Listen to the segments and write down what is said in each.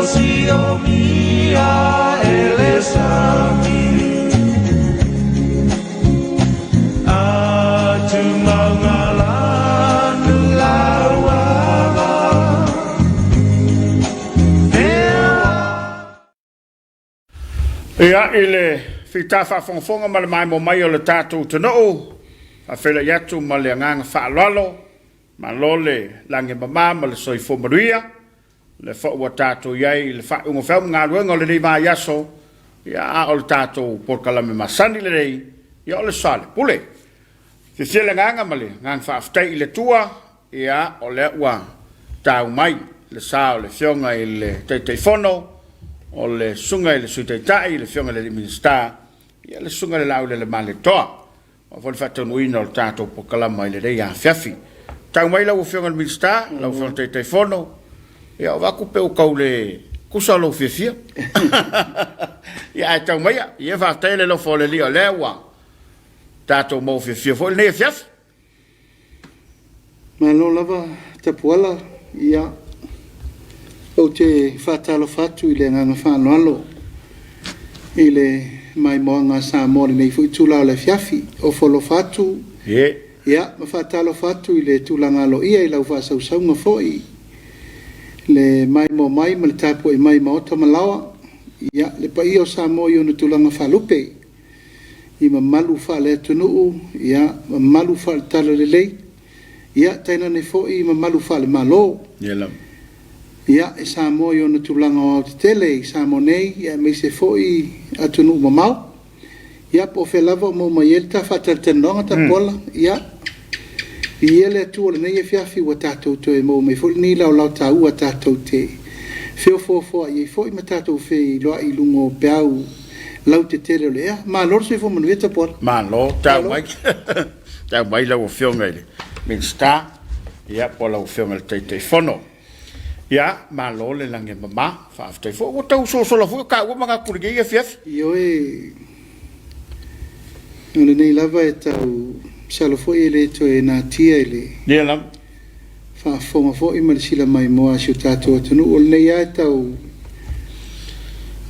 si o mia elesami atu mangalanu lawawa ia ile fitafa fonfonga ma le mai mo mai o le tatu tano a fela yatu ma le nganga fa'alolo ma lole lange mama ma le soifo maria le fo wa tatu yai le fa ungo fa nga luenga le ni va yaso ya o le tatu por kala me masani le rei ya o le Soalepule se se le nganga ma le ngang fa aftai le tua ya o le wa tau mai le sa o le fionga ile te fono o le sunga le sutaitai le fionga le minista ia le sunga le lau le male toa o fo le fatonu ino le tato po kalama ile rei a fiafi tau mai lau fionga le minista lau fionga te fono ia o vaku pe o kaule kusa lo fiafia ia tau mai ia va tele lo fo le lia lewa tato mo fiafia fo le fiafi ma lo lava te puala ia o te whatalo whatu i le nganga whanalo i le mai moanga Samoa nei fui tūlau le fiafi o wholo whatu ia ma whatalo whatu i le tūlanga lo ia i lau whasausaunga foi le mai mo mai ma le tapu i mai maota malawa ia le pa i o Samoa i ona tūlanga whalupe i ma malu whale tunuu ia ma malu whale tala le lei ia taina ne foi ma malu whale malo ia e Samoa i ona tūlanga o te tele i Samoa nei ia me se foi atunu mamau ia po felava mo mai el ta fataltenonga ta pola ia i ele tu le nei e fiafi wa tatou to e mo me foi ni lau lau ta ua tatou te feo fo i foi ma tatou fe lo i lungo peau lau te tele le ia ma lor se fo mo veta por ma lo ta mai lau feo ngai min sta ia po lau feo ngai te fono ia ma lo le lange mama fa after fo o tau so la fo ka o manga kurige ia fiaf yo e le nei lava e tau salo fo ele to e na tia ele ia lam fa fo i mal sila mai mo a tato tunu o le ia tau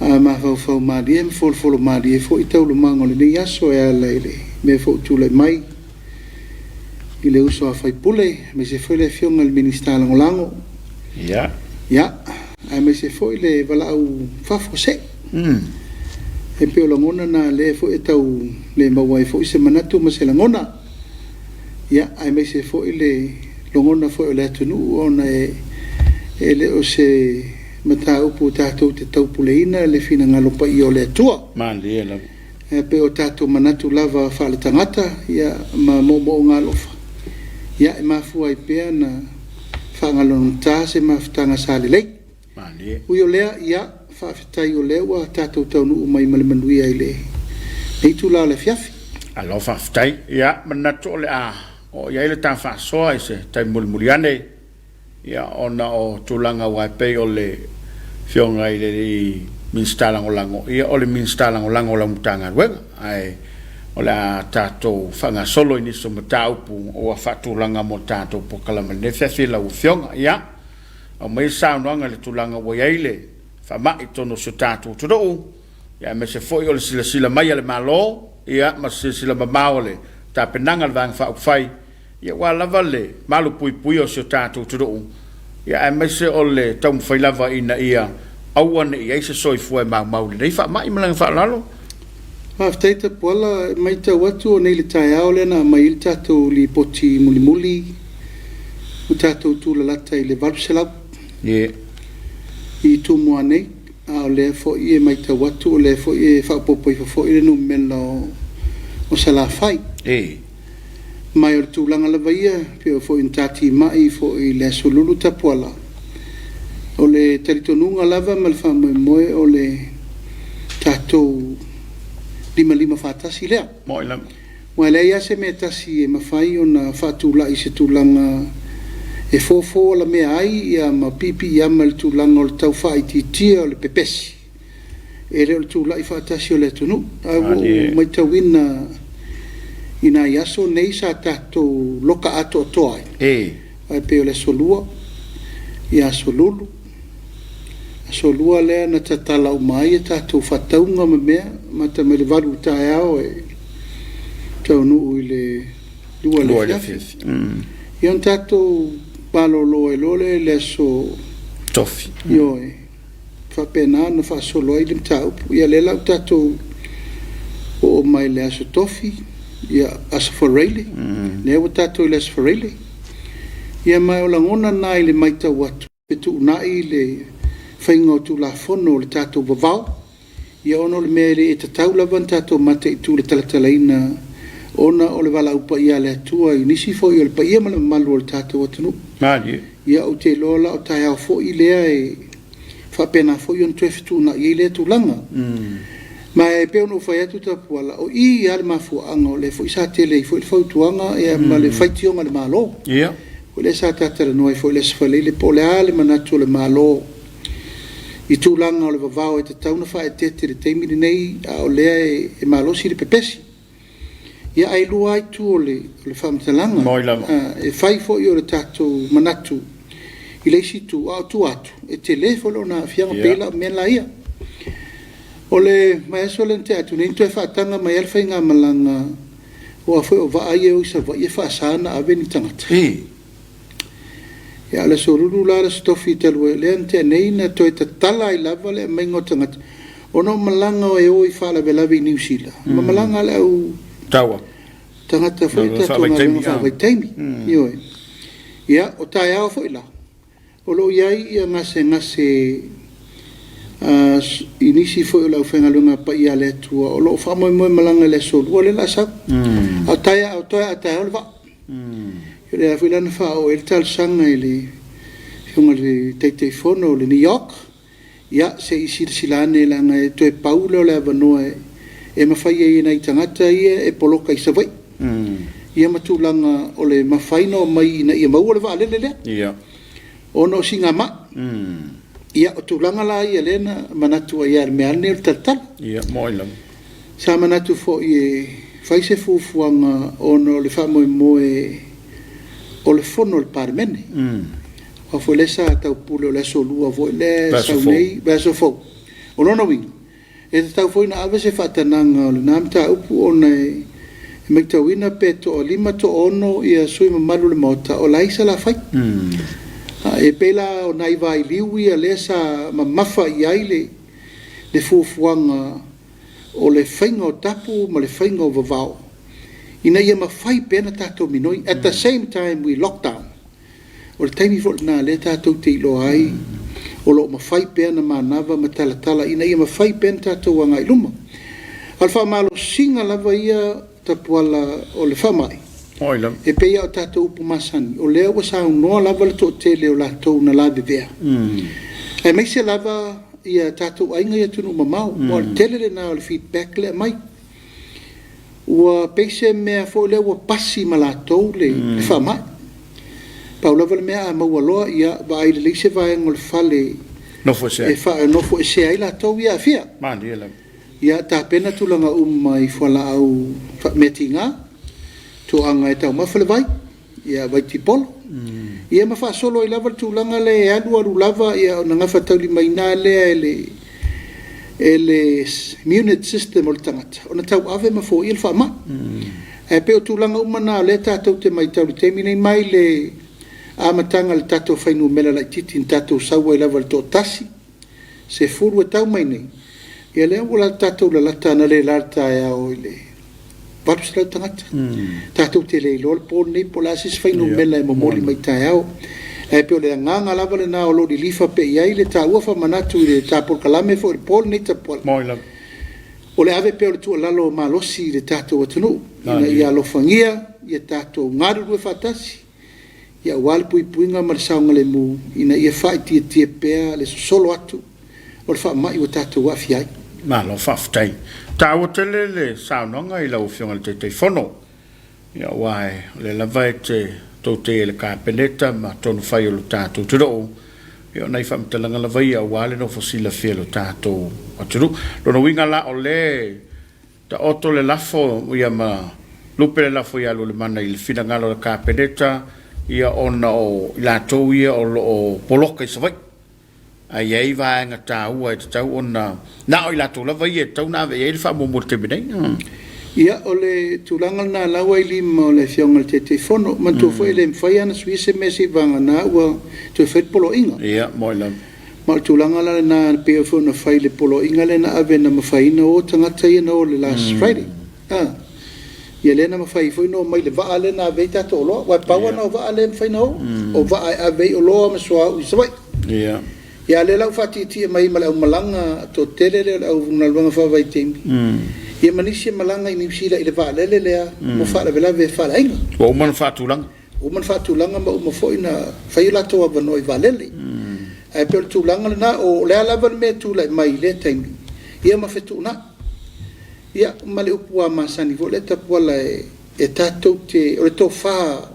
a ma fa ma di em fo ma di fo i tau lo mango le ia so e ala ele me fo tu le mai i le uso a fai pule me se foi le fiong al minister lango ia ai me se foi le vala au fafo se e pe o langona na le foi e tau le mawai foi se manatu ma se langona ia ai me se foi le langona foi o le tunu ona e le o se mata upu tatou te tau puleina le fina ngalo pa i o le tua mali la e pe o tatou manatu lava fa le tangata ia ma mo ngalofa ia e mafu ai pe na whangalon tā se mawhitanga sāle lei. Mane. Ui o lea, ia, whawhitai o lea wa tātou taunu o mai malemanui ai le. Nei tū la le fiafi. Alo whawhitai, ia, manatu o le a. O ia ile tā whasoa i se, tai mulimuliane. Ia, ona o tūlanga waipe o le whionga i le minstalango lango. Ia, o le minstalango lango la mutanga ruenga. Ai, o le a tātou whanga solo i niso ma tāupu o a whatūlanga mo tātou po kalamane fiafi la uwhionga, ia. O mai saunoanga le tūlanga wa iaile, whamai tono so tātou tudou, ia me se foi o le sila mai ale malo, ia ma se sila mamao le tā penanga le vang whaupwhai, ia wa lava le malu pui o so tātou tudou, ia me se o le taum whailava ina ia, awane i eise soifua e mau le nei whamai malanga whalalo, Mawhitaita poala mai tau atu o nei le tai ao lena mai il tātou li poti muli o tātou tūla lata i le valpselau i tū mua nei a o le fo i e mai tau atu o le fo i e whapopoi fo i le numela o salawhai mai o le tūlanga lava ia pe o fo i tāti mai fo i le asolulu ta poala o le taritonunga lava ma le whamoe o le tātou lima fatasi lea. Moi lam. Wa le ia se me tasi e mafai ona fatula i se tulanga e fofo la me ai ia ma pipi ia ma le tulanga o le tau fai titia o le pepesi. E le tula i fatasi o le tunu. Au mai tawina ina iaso nei sa tatou loka ato toai. Ai pe o le solua ia solulu. so lua lea na tatala o mai e tātou whataunga ma mea, mata me le varu tae ao e tau nuu i le lua le fiafi. Ion tātou palolo e lole le so tofi. Io e whapena na whaasolo ai le mtaupu. Ia le lau tātou o mai le aso tofi, ia asa whareile. Le ewa tātou i le asa whareile. Ia mai o langona nā i le maitau atu. Petu nai le whainga o tū la whono o le tātou wawao. Ia ono le mea le e tatau lawan tātou mate i tū le talatalaina ona o le wala upa ia le atua i nisi fo i o le pa ia mana malu o le tātou atanu. Ia o te lola o tai au fo i lea e whapena fo i on tueftu na i lea tūlanga. Ma e peo no whai atu tapu ala o i ale mafu anga o le fo i sa tele i fo i whautuanga e ma le whaitionga le malo. O le sa tatara noa i fo i le sfale le po le ale manatu le malo. I tūlanga o le vavao e te tauna wha e tete le teimiri nei a o lea e malo si le pepesi. Ia ai lua ai tu o le whamatalanga. E whai fo i o le tātou manatu i leisi tu au tu atu. E te le fo na fianga pela mea la ia. O le maeso le te atu nei tu e whaatanga mai alwhai ngā malanga o a fwoi o wa ai e o isa wa i e whaasana a veni tangata. Ia le soruru la le stofi talu e lean te nei na toi ta tala i lava le maingo tangata. O no malanga o e o i whala velavi i New Zealand. Ma malanga le au tawa. Tangata fwoi tatu ngā whai teimi. Ia, o tae au fwoi la. O lo iai ia ngase inisi fwoi o lau whengalunga pa ia le tua. O lo whamoy moe malanga le solu. O le la sau. Au tae au le wa. Le a fwoi lana wha o el tal sanga i le whiunga le teitei whono le New York. Ia, se isi silane langa e toe paula o le avanoa e mawhai e nei tangata ia e poloka i sawai. Ia matulanga o le mawhaino mai na ia maua le wa lelelea. Ia. Ono singa ma. Ia o tulanga la ia lena manatu a ia mea ane o tatala. Ia, moilam. Sa manatu fo i e whaise fufuanga ono le whamoe moe o le fono le parmene. O fo lesa tau pule o le solua vo le saunei baso fo. O nono wingo. E te tau fwoi na awe se whatananga o le nāmta upu o nei e mai tau ina pe to o lima to ono i a sui mamalu le mauta o laisa la whai. E pela o nai vai liwi a lesa mamafa i aile le fufuanga o le whainga o tapu ma le whainga o vavao. Ina ia mawhai pena tātou minoi. At the same time we lockdown. O le taimi fo na le tātou te ilo ai o lo mawhai pena manava ma talatala. Ina ia mawhai pena tātou wanga i luma. Al wha malo singa lava ia tapuala o le whamai. Oilam. E peia o tātou upu masani. O lea wa sa noa lava le tō tele o lātou na la bevea. E meise lava ia tātou ainga ia tunu mamau. O le tele le na o le feedback le mai. Ua peise mea fo lea ua pasi ma lātou le whamai. Paula le mea a maua loa ia wa ai le leise vai ngol fale. Nofo se. E wha nofo se ai lātou ia fia. Mandi elam. Ia tā pena tulanga mai whala au meti ngā. Tu anga e tau mawhale vai. Ia vai tipolo. Ia mawha solo i lava tulanga le e alu lava. Ia o nga whatauli mai nā lea e le immune system o le tangata. O na tau ave mawho i le wha E peo tulanga nā le tātou te mai tau le temi nei mai le amatanga le tātou whainu mela lai titi tātou saua i lava le tō tasi. Se furu e tau mai nei. Ia lea wala tātou la lata na le larta e au i le varus lau tangata. Tātou te le ilo le pōl nei po la sis whainu mela e momoli mai tae au. E peo le nganga lava le nā o lo di lifa pe iai le tā uafa manatu i le tā por kalame fo le pōl nei tapuala. Moilam. O le ave peo le tua lalo malosi le tātou atunu. Ina ia lofangia, ia tātou ngaru rue whatasi. Ia wale pui puinga ma le saunga le mu. Ina ia whai tia pea le solo atu. O le wha mai wa tātou wafiai. Malo whaftai. Tā o tele le saunonga i lau whionga le te whono. Ia wai le lawai te tau te le kāpeneta ma tonu whai o le tātou te roo. Ia nei whamtalanga lawai a wale no fosila whia lo tātou aturu. Rono winga la o le ta oto le lafo ia ma lupe le lafo ia lo le mana i le whinangalo le kāpeneta ia ona o i lātou ia o poloka i sawai. ai ai vai nga tau ai tau ona na oi la tu la vai tau na vai fa mo mo te bene ia ole tulanga na lawa ili mo le fionga te fono ma tu foi le fai ana suise mesi vanga na wa tu fet polo inga ia mo la ma tulanga la na pe fono fai le polo inga le na ave na fai no tanga tai no le last Friday ia le na fai foi no mai le va le na ve ta to lo wa pa wa no va le fai no o va ave o lo ma so u sai ia le lau fati ti mai mala malanga to tele le au na longa fa vai tempi ia manisi malanga ini sila ile va lele le mo fa la vela ve fa la inga o man fa tulanga ma mo foi na fai la to va noi va lele ai per tulanga na o le ala va me tu la mai le tempi ia ma fetu na ia male upua ma sani vo le tapua la e tato te o to fa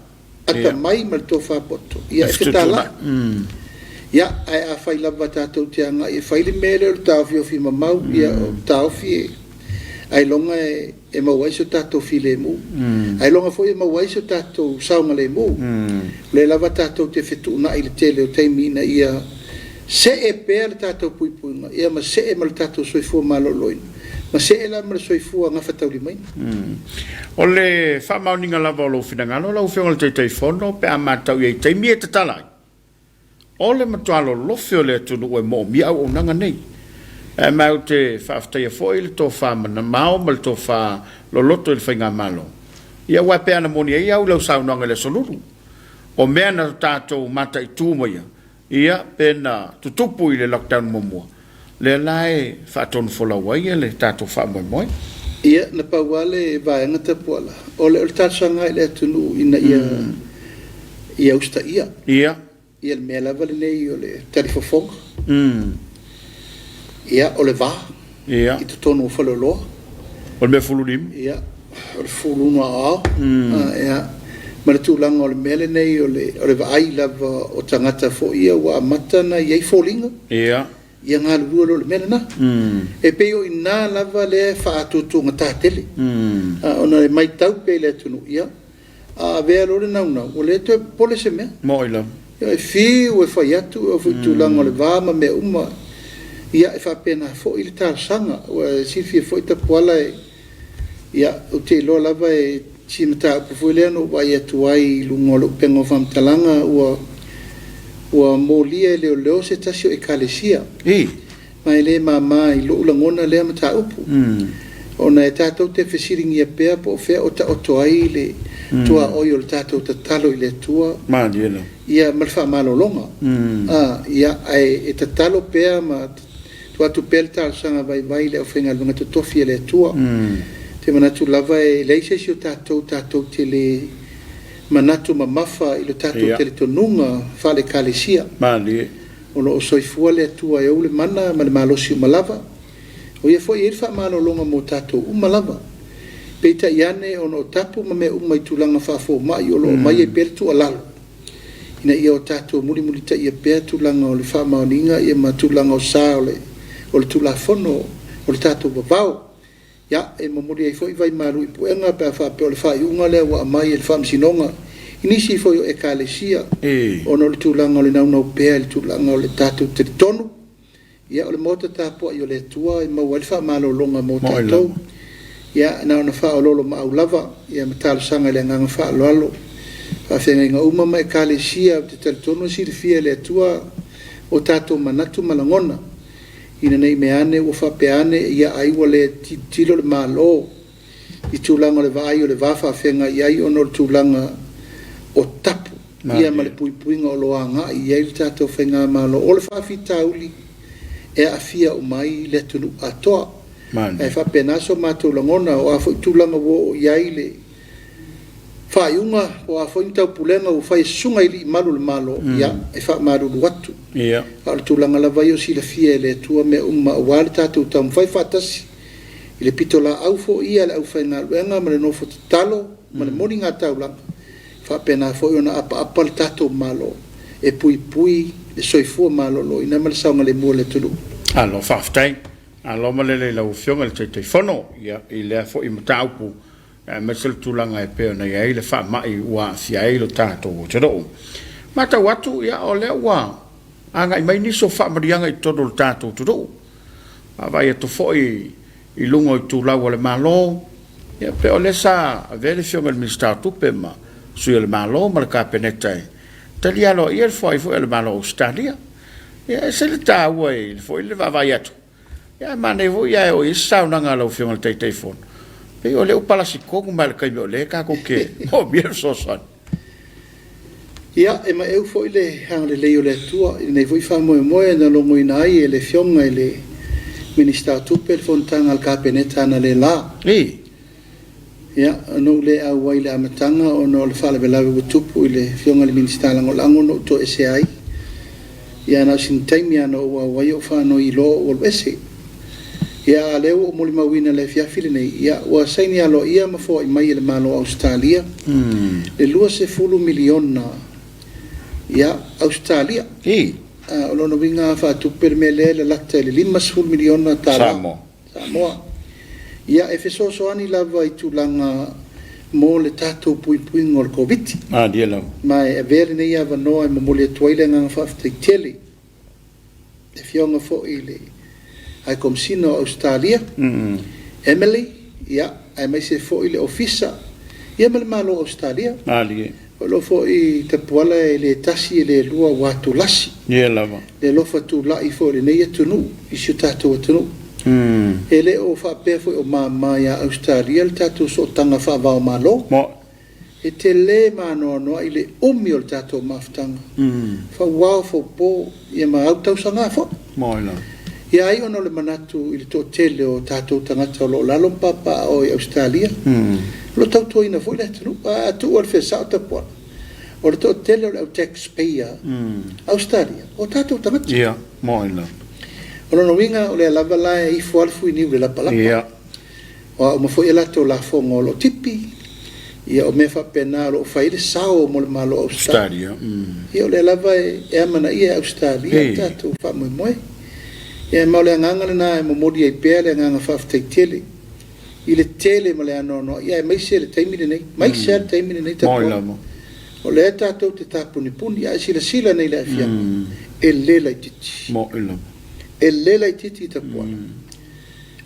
ata mai ma to fa poto ia e tala ia ai a fai la tato te anga e fai le mele o tau fi mamau ia o tau fi ai longa e mawai so tato fi le mu ai longa foi e mawai so tato saunga le mu le lava tato te fetu na ile tele o taimina ia se e per tato pui ia ma se e mal tato so fu malo loin ma se e la mal so fu nga fatau li mai o le fa mauninga lava lo finanga lo fionga te fono pe amata ye te mi te tala o le matualo lo fio le tunu e mo mi au nanga nei e mau te whaafta ia fo ili tō wha mana mao mal tō wha lo loto ili whainga malo. Ia wai pe ana moni ia au lau saunanga le soluru. O mea na tātou mata i tūmaia. Ia pena tutupu i le lockdown momua. Le lai whaatonu whola wai le tātou wha moi moi. Ia na pauale vaenga te puala. O le tātsanga i le atunu ina ia usta ia. Ia. Ia le mea lava le nei o le tarifofonga. Ia o le va ia i te tonu whaloloa o le mea fulurim ia o le fulunua ao ia ma le tūlanga o le mele nei o le vaai lava o tangata fo ia wa amata na iei fōlinga ia ngā lurua lo le mele na e peo i nā lava le whaatutunga tātele ona le mai tau pe le tunu ia a vea lo le naunau o le te pole se mea moila ia e fiu e whai atu o tūlanga o le vāma me uma ia e whapena fo i le tāsanga o sifi e fo i tapuala ia o te loa lava e timata upufu lea no wai atu ai lungo lo pengo whamtalanga ua molia e leo leo se tasio e kalesia mai le mama i lo ulangona lea mata upu ona e tātou te whesiringi a pēa po whea o ta oto ai le tua oi o le tātou ta talo i le tua ia malwha malolonga ia e ta talo pēa ma tua tu pelta sanga vai le ofenga lunga tu tofi le tua te manatu lava e leise si o tatou te le manatu mamafa i lo tatou te le tonunga fale kalesia o lo soifua le tua e ule mana ma le malosi o malava o ia foi irfa malo longa mo tatou umalava peita iane o no tapu ma me umai tulanga fafo mai o lo mai e pertu alalo ina ia o tatou muli ta ia pertu langa o le fa maoninga ia matulanga o sa o le tulafono o le tātou vavao ia e mamuri ai foi vai maru i puenga pe fa pe o le whaiunga le wa mai e le whamsinonga inisi foi o e kalesia o no le tūlanga o le naunau pēa le tūlanga o le tātou te tonu ia o le mota tāpua i o le tua i maua le whamalo longa mo tātou ia na ona wha o lolo ma au lava ia matala sanga le nganga wha aloalo whawhenga inga uma mai kalesia te tele tonu si le fia le tua o tātou manatu malangona ina nei meane o whapeane ia aiwa le tilo le malo i tūlanga le vai o le wafa whenga i ai ono le tūlanga o tapu ia ma le puipuinga o loanga i ai le tātou whenga malo o le whawhitauli e a fia o mai le tunu atoa e whapena so mātou langona o a fwoi tūlanga wo i ai le whaiunga o a fwoi tau pulenga o whai sunga ili i malu le malo ia e wha maruru watu a le tūlanga la vai o si la fia le tua me umma o wale tātou tau mwhai whatasi i le pito la au fo ia le au whai ngā luenga ma le nofo te talo ma le moni ngā tau langa whapena fwoi ona apa le tātou malo e pui le soifua malo lo ina ma le saunga le mua le tulu alo whaftai alo ma le lau fionga le te whono ia i lea fo i mataupu mesel tulanga e peo na ia i le wha mai ua fia i lo tātou o te roo mata watu ia o lea ua anga mai ni so fa marianga I todo tato tudo vai to foi I lungo I tu la wala malo ya pe ole sa vele fionga il minister tu pe ma su il malo ma ka peneta talialo il foi il malo Australia ya se le ta wai foi le va vai atu ya mane vo ya o isa una ngalo fionga te telefone pe ole o pala si ko mal ka ole ka ko ke o bien so son ia e ma eu foi le hang le leo le tua nei voi fa mo na longo ina ai le fionga le minister tu per fontanga al capeneta na le la ia no le a wai le amatanga o no le fala bela bu tupu le fionga le minister lango no to ese ai ia na sin taimia no wai o fa no I lo o ese ia le o mo le mawina le fia fili nei ia wa saini alo ia ma fo I mai le malo Australia le lua se fulu miliona ia Australia o lo no vinga fa tu per me le latte le 5 miliona tala Samoa ia e feso so ani lava I tulanga mo le tato pui ngol Komiti dielo mai e vere nei ava no e mo le toile nga fa tele e fionga fo ile ai komsino Australia Emily ia ai mai se fo ile ofisa ia mal malo Australia lo fo I te puala e le tasi e le lua watu lasi lava le lofa tu la I fo le nei tunu I su tato tunu e le o fa pe fo o ma ya Australia le tato so tanga fa va malo e te le mano no I le o tato maftanga fa wow fo po ia ma auto sanga fo ia ai ono le manatu I le to tele o tato tangata lo lalo papa o Australia lo tau tu ina fo le tunu a tu o le fesa ta po o le to tele o taxpayer Australia o tato tangata o no winga o le lava la I fo alfu ni le la pala o mo fo ela to la fo ngolo tipi ia o me fa pena lo fa ile sao mo le malo Australia ia o le lava e amana ia Australia tato fa mo ia mo le nganga na mo modi ai pe le nganga fa tele ile tele mo le no ia mai se le taimine nei mai se le taimine nei ta o le tato te tapu ni puni ia sila nei le afia e le la titi e le la titi ta po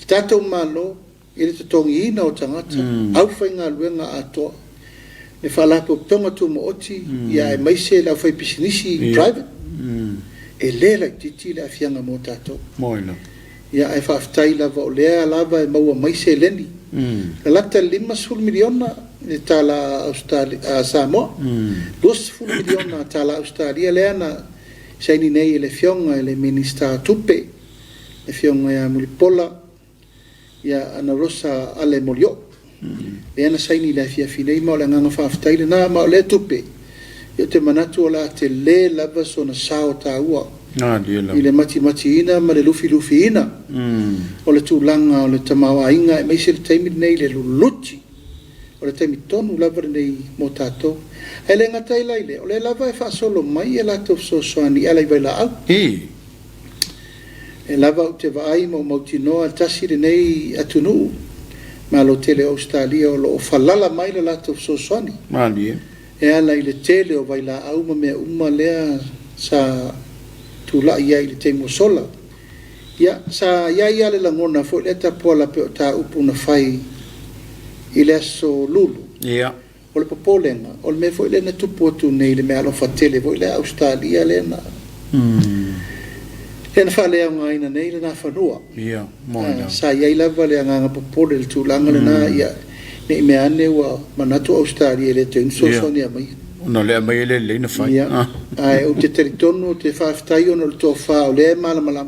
tato malo ile te tongi ina o tangata au fa nga luenga ato le fala po tonga tu mo oti ia mai se la fa pisinisi private e le la titi la afia nga mo tato ia e fa ftai la vo le lava e mau mai se leni la ta 5 miliona e tala Australia Samoa 2 miliona tala Australia le ana sai nei le fionga le minister tupe le fionga ya mulipola ya ana rosa ale molio e ana sai ni la fia finei ma le nganga fa ftai le na ma le tupe io te manatu la te le lava sona sao ta ua ile mati ina ma le lufi ina o le tulanga o le tamawa inga e mai se le taimi nei le luluti o le taimi tonu lava nei mo tatou e le ngatai laile o le lava e fa solo mai e lato so soani ala i vai la au e lava o te vai mo mautinoa al tasi le nei atunu ma lo tele Australia o lo falala mai le lato so soani e ala i le tele o vai la au ma mea uma lea sa tu la ia ile te mosola ia sa ia le langona fo le ta pola pe ta upu na fai ile so lulu o le popolenga o le me fo ile na tupu tu nei le me alo fatele fo ile Australia le na ena fa le nga ina nei le na fanua sa ia ile vale nga popole tu langa le na ia nei me ane wa manatu Australia le te so sonia mai no le mai le na fai ai o te territorio te fa ftai ono to fa o le mala mala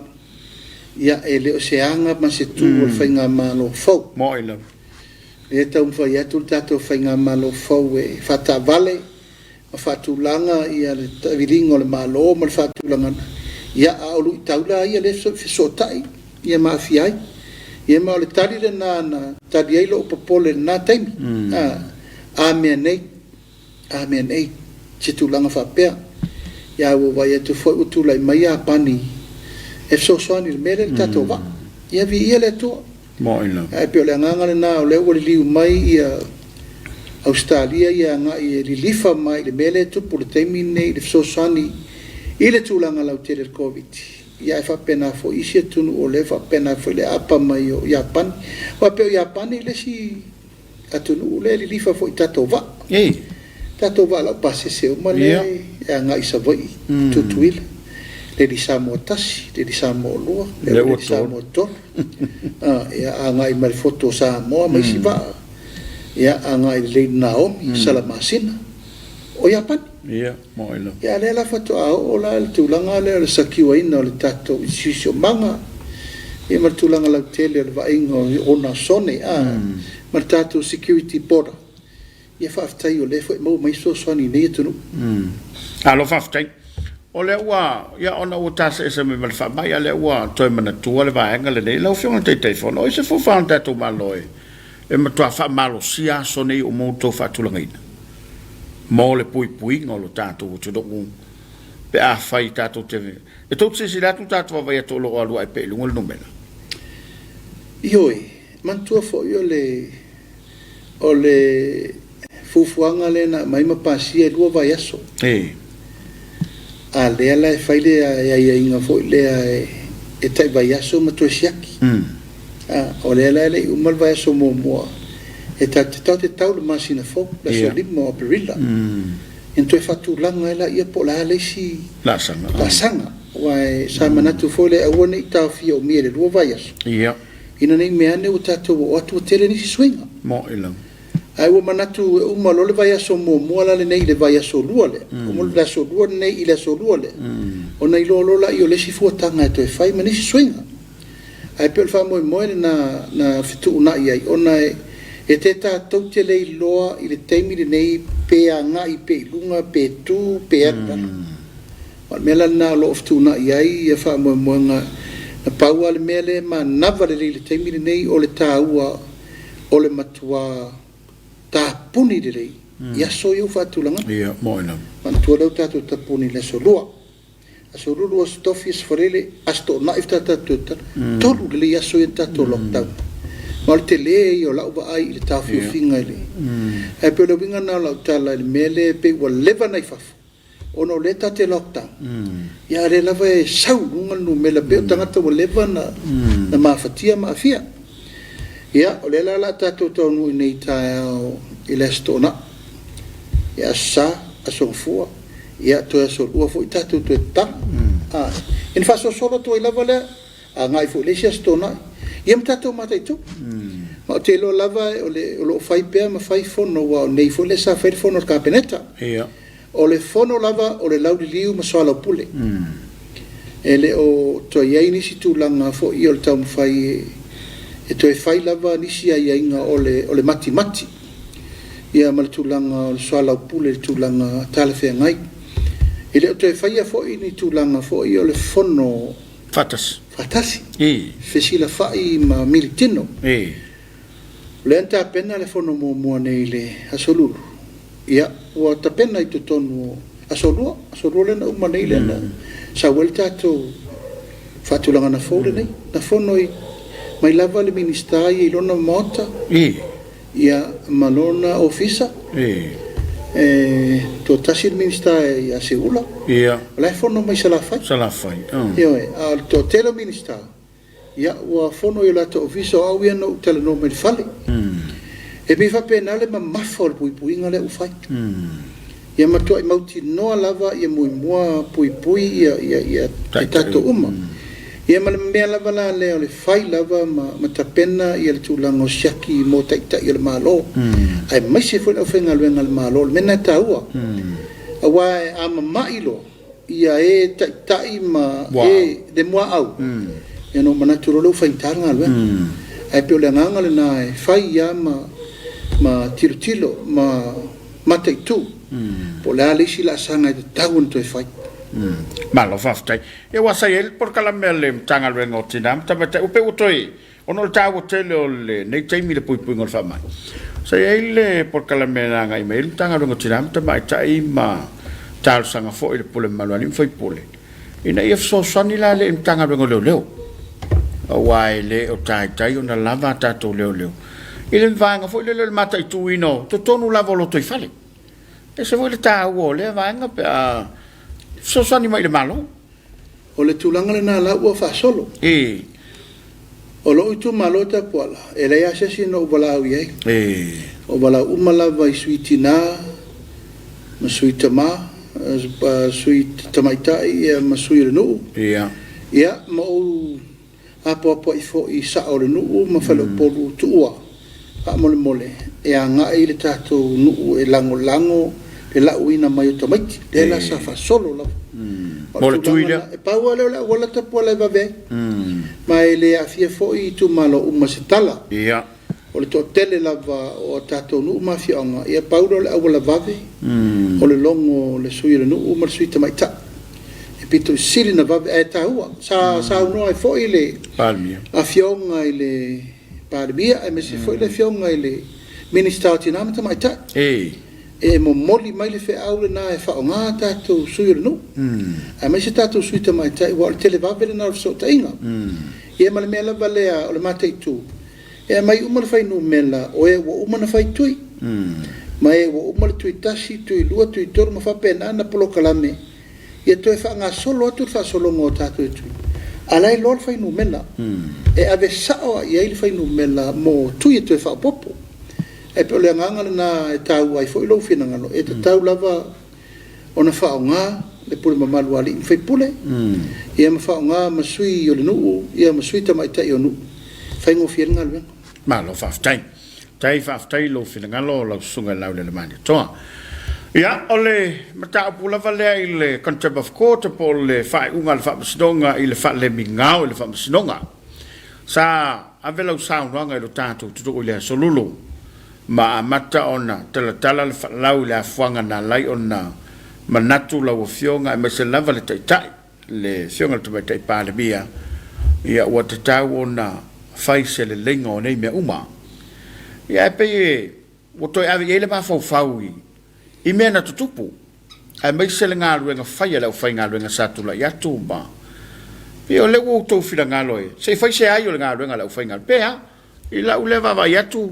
ia ele o se anga ma se tu o fainga malo fo moila e tau fa ia tu tato fainga malo fo e fata vale ma fatu langa ia le viringo le malo ma fatu langa ia o lu taula ia le so tai ia ma fiai ia ma le tari le na tari ai lo popole na taimi amen ei se tu langa fa pe ya wo vai tu fo tu lai mai a pani e so soani mele tato va ia vi ia le tu moina e pe le nganga na le wo li mai ia Australia ia nga i li lifa mai le mele tu por te mine le so soani Ile tūlanga lau te re Komiti. Ia e whapena fo isi tunu o le whapena fo le apa mai o Iapani. Wapeo Iapani le si atunu o le lifa fo i tato va. Tato va lau pasese o ma le e anga isa vai tutuile. Le di Samoa tasi, le di Samoa lua, le di Samoa tonu. Ia anga i mari foto Samoa mai si va. Ia anga i le Naomi, Salamasina. O Iapani. Ia, moilo. Ia le la fatu o la le tūlanga le sakiwa ina o le tato i sisio manga. Ia mar tūlanga lau tele o le vainga o na sone. Mar tato security border. Ia whaftai o le fo mau mai so swani nei tunu. Alo whaftai. O le ua, ia ona ua tasa esa me mal whamai, a le ua toi mana tua le vaenga le nei, lau whionga te teifono, i se fufaan tato maloi. E matua whamalo sia so nei o moutou whatulanga ina. Mo le pui ngolo tātou te doku pe a whai tātou te ve. E tōt se si ratu tātou vai ato lo alua e pe lunga le numela. Ioi, mantua fo i o le fufuanga le na maima pasia e lua vai aso. A lea la e whai lea ia inga fo i lea e tai vai aso matua siaki. O lea la e umal vai aso mua. E te tau le masina fo, la so lima o perila. En toi fatu langa e la ia po la leisi la sanga. Wai sa manatu fo le awane i tau fia o mire lua vaias. Ina nei meane o tatou o atu o tele nisi swinga. Mo ilang. Ai o manatu umalo le vaias o mua la le nei le vaias o lua le. O le so lua nei i le so lua le. O nei lolo la i o lesi fuatanga e toi fai ma nisi swinga. Ai pe o le wha moe na fitu una i ai. Ona e te tātou te lei loa i le teimi le nei pe a ngā i pe lunga, pe tū, pe atana. Mela nā lo of tūna i ai, e wha moe ngā na paua le mele ma nawa le le teimi le nei o le tā ua o le matua tā puni le lei. Ia so iu whātulanga. Ia, moina. Mantua lau tātou tā puni le so lua. A so lua stofi as wharele, asto na if tātou tātou. Tolu le lei aso i tātou lockdown. Ma le te le i o lau wa ai i le tāwhi o whinga i le. E pe o le winga nā lau tāla i le mele pe ua lewa nei whafu. Ono le ta te lockdown. Ia re lava e sau lunga nu me la pe o tangata ua lewa na mawhatia maafia. Ia o le la tātou tau nui nei tāi au i le stona. Ia sa a songfua. Ia toi a sol ua fo i tātou toi tang. Ina whaso solo toi lava le a ngai fo le si a stona. Ia mtatou matai tu. Ma o te lo lava o lo fai pea ma fai fono wa o nei fo le sa fai fono ka peneta. O le fono lava o le lauri liu ma Soalepule. E le o to iai nisi tu langa fo i o le tau mawhai e to e fai lava nisi ai inga o le mati. Ia ma le tu langa o le Soalepule le tu langa talafea ngai. E le o to e fai a fo i ni tu langa fo i o le fono Fatasi. Fesila fai ma militino. Le anta pena le fono mua nei le asolulu. Ia, ua ta pena i to tonu asolua le na uma nei le na sa wel tatou fatulanga na fole nei. Na fono i mai lava le ministai i lona mota. Ia malona ofisa. To tasi il ministai a seula. La fono mai salafai. Ia a to tele ministai. Ia ua fono i la to ofisa au ia no tele no me fale. E mi fa pena le mafo le puipuinga le ufai. Ia matua i mauti noa lava ia mua pui ia tato uma. Ia ma le mea lava la leo le fai lava ma tapena ia le tūlanga o siaki mo taita ia le malo. Ai mai se fwena o whenga luenga le malo, le mena taua. Awa e ama mailo ia e taitai ma e de mua au. Ia no manaturo leu whaintanga luenga. Ai peo le nganga le na e fai ia ma tilo ma taitu. Po le alisi la sanga e tau to e fai. Malo faftai. E wasa el por kala mele tanga luenga o tinam tamata upe utoi. Ono le tau tele o le nei taimi le pui ngol fa mai. Sa ele por kala mele nga email tanga luenga o tinam tamata i ma tal sanga fo ile pole malwani foi pole. Ina if so sanila le tanga luenga leo. Awai le o tai ona lava tato leo. Ile vanga fo ile le mata tu ino to tonu lava lo toi fale. E se vuole tau le vanga pe So sani mai le malo. O le tulanga le nā la ua whaasolo. O lo itu malo ta puala. E le asesi no uwala au iei. O wala umala vai suiti nā, ma suita mā, suita tamaitai, ma sui le nuu. Ia, ma o apo i fo i sa o le nuu, ma whalo polu tuua. A mole mole. E a ngā i le tātou nuu e lango lango, le lau ina mai o tamaiti. Le la sa whaasolo lau. Mole tuila. E pau ale o la tapu ale vave. Ma e le afia fo i tu malo uma se tala. O le to tele lava o tatou nu uma fionga. Ia pau le au la vave. O le longo le sui le nu uma le sui tamaita. E pito sili na vave e tahua. Sa uno ai fo i le a fionga i le palmia. E mesi fo i le fionga i le minister o tinama tamaita. E mo moli mai le fe aule na e fa nga tatou sui le nu. A mai se tatou sui tamaita i wa le tele vave le na so tainga. Ia ma le mea lava lea o le matei tu. E mai uma le fai nu mela o e wa uma na fai tui. Ma e wa uma le tui tasi, tui lua, tui toro ma whapena na polo kalame. Ia toi wha ngā solo atu le wha solo ngō tatou e tui. Alai lo le fai nu mela. E ave sao i le fai nu mela mo tui e toi wha popo. E pe o le ngangala na e tau ai fo ilo fina ngalo. E te tau lava o na wha o ngā le pule mamalu ali in fai pule. Ia ma wha o ngā masui o le nuu, ia masui tamaitai o nuu. Fai ngō fia ngā luenga. Ma lo whaftai. Tai whaftai lo fina ngalo lau sunga lau le mani. Toa. Ia, o le mata apula valea i le contempt of court po le whae unga le whaamasinonga i le wha le mingao i le whaamasinonga. Sa avelau saunanga i lo tātou tutuko i le solulu. Ma mata ona tala le whalau le afuanga na lai ona manatu lau o fionga e me se lava le taitai. Le fionga le tamaitai pāle mia. Ia ua te tau ona fai se le lenga o nei mea uma. Ia e pei o toi awe i ele maa fau i mea na tutupu. Ai mai se le ngā ruenga fai a lau fai ngā ruenga satula i atu ma. Pia o le ua utou whila ngā loe. Se fai se ai o le ngā ruenga lau fai ngā. Pea, i lau lewa wa i atu.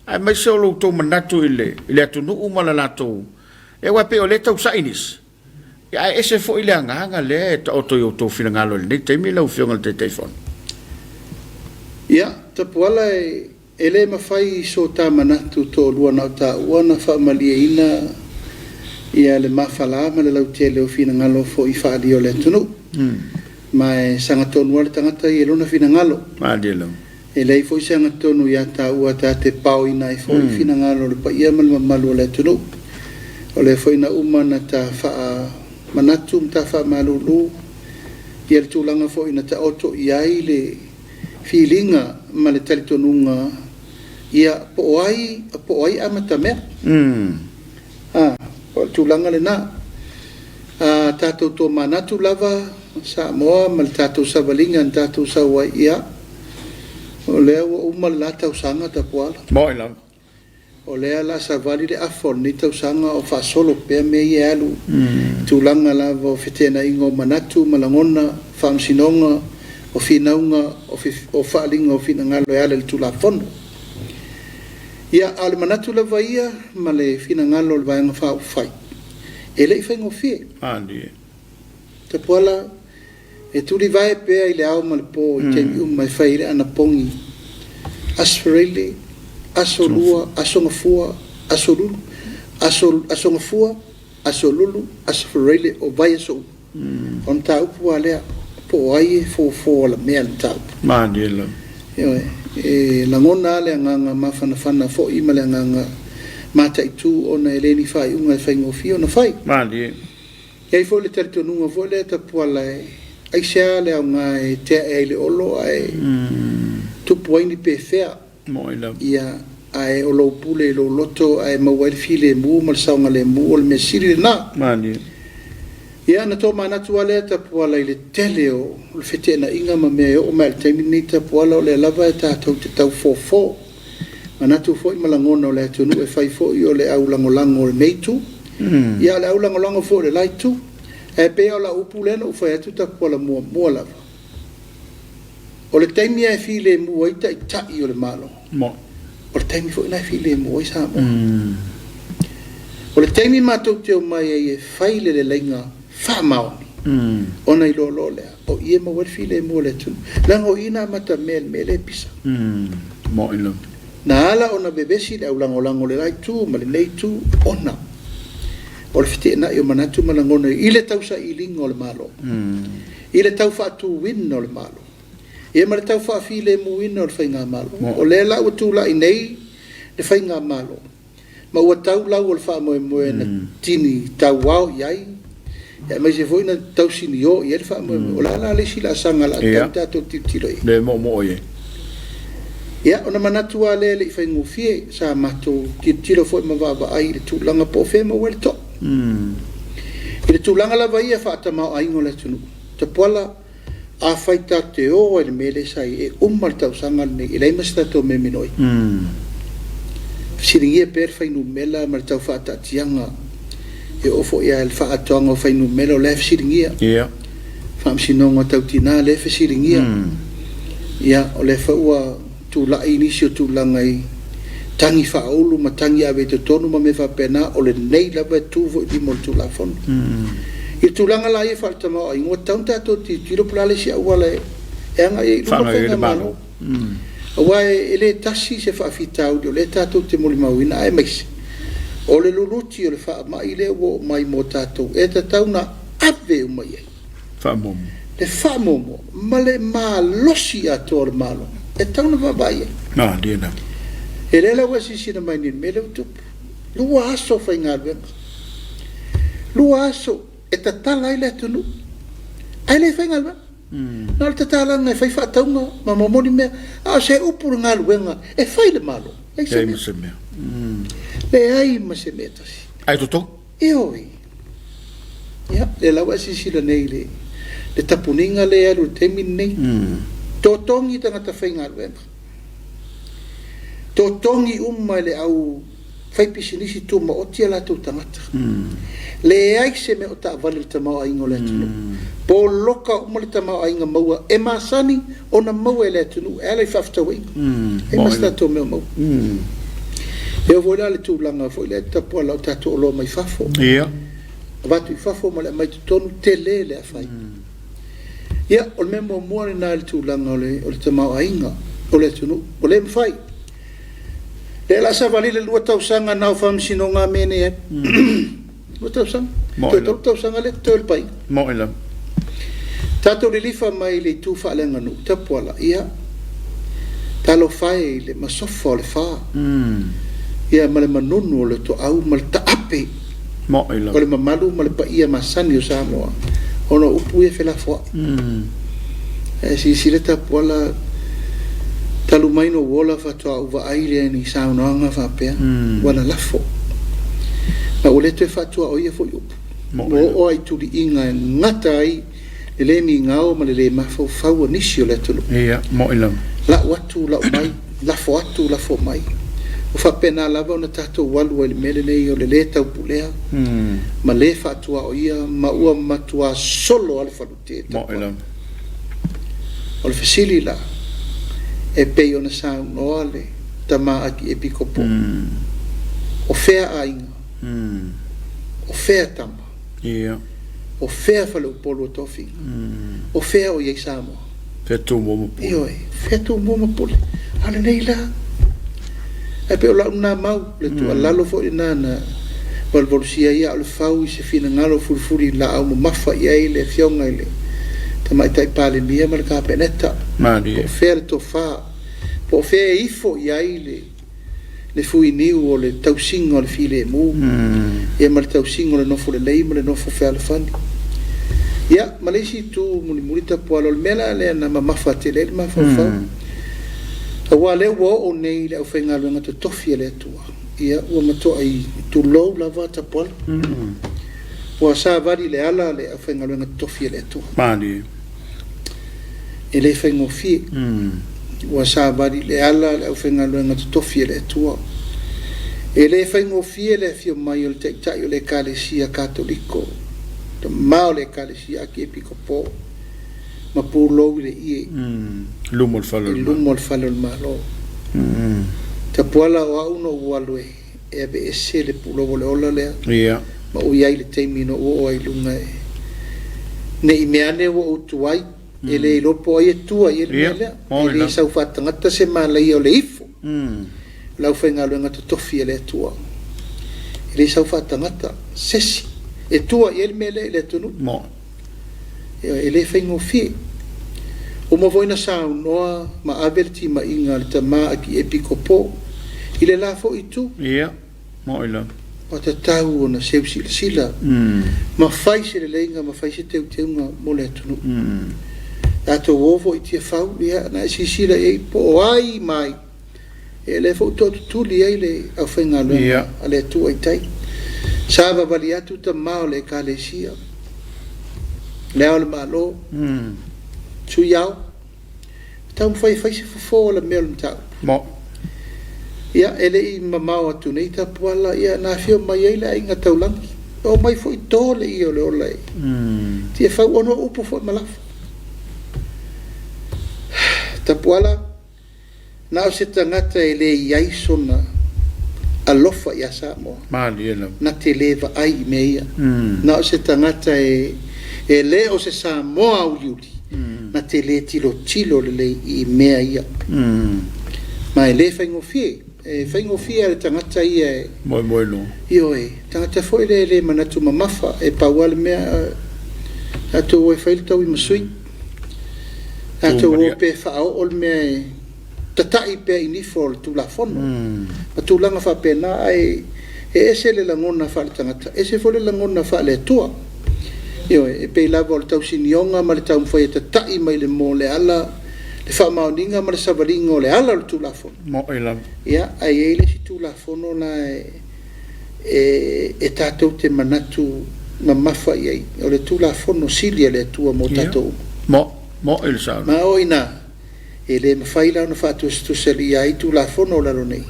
Ai mai se o lo utou manatu i le atu nu umala latou. E wa pe o le tau sainis. Ia e se fo i le anganga le o toi utou whila ngā loe. Nei teimi lau fionga le te teifon. Ia, tapuala e le mawhai so tā manatu tō lua nau tā uana whaamalia ina ia le mawhala ma le lau te leo whina ngalo fo i whaali o le tunu. Ma e sangatonu ale tangata i e lona whina ngalo. E lei fo i sangatonu ia tā ua tā te pao ina i fo i whina ngalo le pa ia malu o le tunu. O le fo ina umana tā wha manatu mta wha malulu ia le tūlanga fo ina tā oto i ai le feelinga ma le talitonunga ia po ai amata mea. O tūlanga le nā. Tātou tō manatu lava Samoa ma le tātou savalinga tātou sawa ia. O lea ua uma le la tausanga tapuala. Moi lang. O lea la savali le afon ni tausanga o whaasolo pea me i alu. Tūlanga lava o whetena ingo manatu malangona whaamsinonga o finaunga o whaalinga o finangalo e ale le tula fono. Ia ale manatu lava ia ma le finangalo le vaenga wha whai. E le i whaingo fie. Te puala e tuli vai pea i le au ma le po i te mai whai le ana pongi. Asferele, asolua, asongafua, asolulu, asongafua, asolulu, asferele o vai aso. On ta upu alea. Po ai fo la mea le tau. Mandela. E la ngona le nganga mawhanawhana fo i ma le nganga mata i tū o na eleni whai unga e whaingo fio na whai. Mandela. Iai fo le taritonunga fo le tapuala e ai sea le au ngā e tea e le olo ai tupu aini pe whea. Moila. Ia ai o lo pule lo loto ai mawai file mu mal saunga le mu o le mesiri le nā. Mandela. Ia na tō manatu ale tapuala i le tele o le whetena inga ma mea o mai le taimi ni tapuala o le lava e tātou te tau fōfō. Manatu fō i malangona o le atunu e whai fō i o le au langolango o le meitu. Ia le au langolango fō le laitu. E pea o la upu lena u whai atu tapuala mua lava. O le taimi e while mua i tai o le malo. O le taimi fō i nai while mua i Samoa. O le taimi mātou te o mai e whai le leinga whamaoni. Ona I lo lea. O ia ma walfile mo le tunu. Lango ina mata mele pisa. Mo ilo. Na ala ona bebesi le au lango le lai tu, ma le nei tu, ona. O le fite na io manatu malangona ile tau sa ilingo le malo. Ile tau fa tu win o le malo. Ia ma le tau fa file mu win o le whainga malo. O le la utu la inei le whainga malo. Ma ua tau lau o le wha moe na tini tau wao iai. Ia mai se foi na tau sini o ia le wha moe. O la le sila sanga la tau tato titiro i. Le mo ye. Ia ona manatu a le I whaingu fie sa mato titiro foi ma vava ai le tūlanga po fe ma wele to. I le tūlanga la vai a whaata mau aingo le tunu. Te poala a whaita te o e le mele sai e umal tau sanga nei i leima sita tō me minoi. Siringi e per whainu mela ma le tau whaata tianga e ofo ia le whaatoanga o whainu mela o lef siringia. Whaamsinonga tau tina lefe siringia. Ia o le whaua tūla inisio tūlanga I tangi whaolu ma tangi awe te tonu ma me whapena o le nei lava tūvo I mo tūla whonu. I tūlanga la I whalta mau a ingoa taunta to ti tiro pulale si aua le e anga I lupa whenga mano. Awa e le tasi se whaafitau o le tātou te moli mauina e meise. O le luluti o le wha mai le wo mai mo tātou e ta tauna ave umai e. Whaamomo. Le whaamomo ma le maa losi a tō le malo. E tauna wabai e. Diena. E rela wasi sina mai ni mele utupu. Lua aso whainga luenga. Lua aso e tatala I le tunu. Ai le whainga luenga. Nā le tatala ngai whai whaataunga ma mamoni mea. A se upuru ngā luenga e whai le malo. E se mea. Le ai ma se mea tasi. Ai toto? E oi. Ia, le la wasi sila nei le. Le tapuninga le alu te min nei. Totongi tangata whainga luenga. Totongi le au fai pisinisi tu ma otia la tu tangata. Le ai se me o ta vale le tamau aingo le tunu. Po loka le tamau ainga maua e masani o na maua le tunu e le fafta wing. E masta to me mau. E o voila le tu langa foi le tapo la tato o lo mai fafo. Ia. Vatu I fafo ma le mai tonu te le a fai. Ia o le memo mua na le tu langa o le tamau ainga o le tunu o le mfai. Le la sa vali le lua tausanga nau whaamsinonga mene e. Lua tausanga? Toi tausanga le tōl pai. Mo ila. Tato le lifa mai le tu whaalenga nu. Tapuala ia. Talo whae le masofa o le whaa. Ia ma le manunu o le to au ma le taape. Mo ila. O le mamalu ma le pa ia masani o Samoa. Ono upu e whela fwa. E si le tapuala talu maino wola fatua uva aile ni saunoanga whapea wana lafo ma ule te fatua o ia fo yupu o ai tuli inga ngata ai le mi ngao ma le mafo fau nisi o le tulu ia mo ilam la watu la mai lafo atu lafo mai o whapena lava ona tato walu ele mele nei o le le tau pulea ma le fatua o ia ma ua matua solo ale falute mo ilam o le fasili la e pei ona saunoa le tama aki e pikopo. O fea ainga. O fea tama. O fea whale upolo tofi. O fea o iei Samoa. Fea tū mōma pule. Ioi, fea tū mōma pule. Ale nei la. E pe o la una mau le tu alalo fo ina na walvolusia ia o le fau I se fina ngalo furifuri la au mafa ia le fionga ile. Mai tai pale mia ma le kapeneta. Mari. Po fer to fa. Po fe ifo ia le fui niu o le tausingo le file mu. E ma le tausingo le nofo le lei ma le nofo fe al fani. Ia, ma le si tu muri tapo alo le mela le na mafa te le ma fa fa. Awa le wo o nei le au fenga luenga te tofi le tua. Ia, ua mato ai tu lou lava tapo alo. Ua sa vari le ala le au fenga luenga te tofi le tua. Mari. E le whaingo fie. Ua sa vari le ala le au whainga luenga te tofi le tua. E le whaingo fie le fio mai o le teitai o le kalesia katoliko. Te mao le kalesia ki e piko po. Ma pūlou le ie. Lumo le whalo. Lumo le whalo le malo. Te puala o au no ualue. E abe e se le pūlou le ola lea. Ia. Ma ui ai le teimi no o ai lunga e. ne i mea le wo utuai e le lopo ai tua i le mea le sau whatangata se malai o le ifo lau whainga luenga to tofi e le tua e le sau whatangata sesi e tua i le mea le tunu e le whaingo fie o ma voina sa noa ma averti ma inga le tama aki e piko po i le lafo i tu mo ila o te tau o na seu sila ma fai se le leinga ma fai se teu teunga mo le tunu ato ovo i tia fau ia na si sila e po ai mai e le fo to tuli ai le au whainga lua ale tu ai tai sava vali atu ta mao le kalesia le au le malo tu iau tau fai se fofo la mea le tau ia ele i mamau atu nei ta puala ia na fio mai ai le ainga taulangi o mai fo i tole i o le ola e tia fau ono upo fo malafu ta puala na o se tangata e le iai sona alofa ia Samoa na te leva ai meia na o se tangata e le o se Samoa uliuli na te le tilo le i mea ia ma e le whaingofie e whaingofie ale tangata ia e moi lo io e tangata foi le manatu mamafa e pauale mea ato e whailtau i masui ato o pe whao ol mea tatai pe inifo le tulafono ma tulanga wha pena e ese le langona wha le tangata ese fo le langona wha le tua io e pe lava o le tau sinionga ma le tau mwhai tatai mai le mo le ala le wha maoninga ma le savaringa o le ala le tulafono mo ila ia ai e le si tulafono na e tātou te manatu mamafa iai o le tulafono silia le tua mo tātou mo il sa ma oina e le mawhaila na whātua stusali ai tulafono o laro nei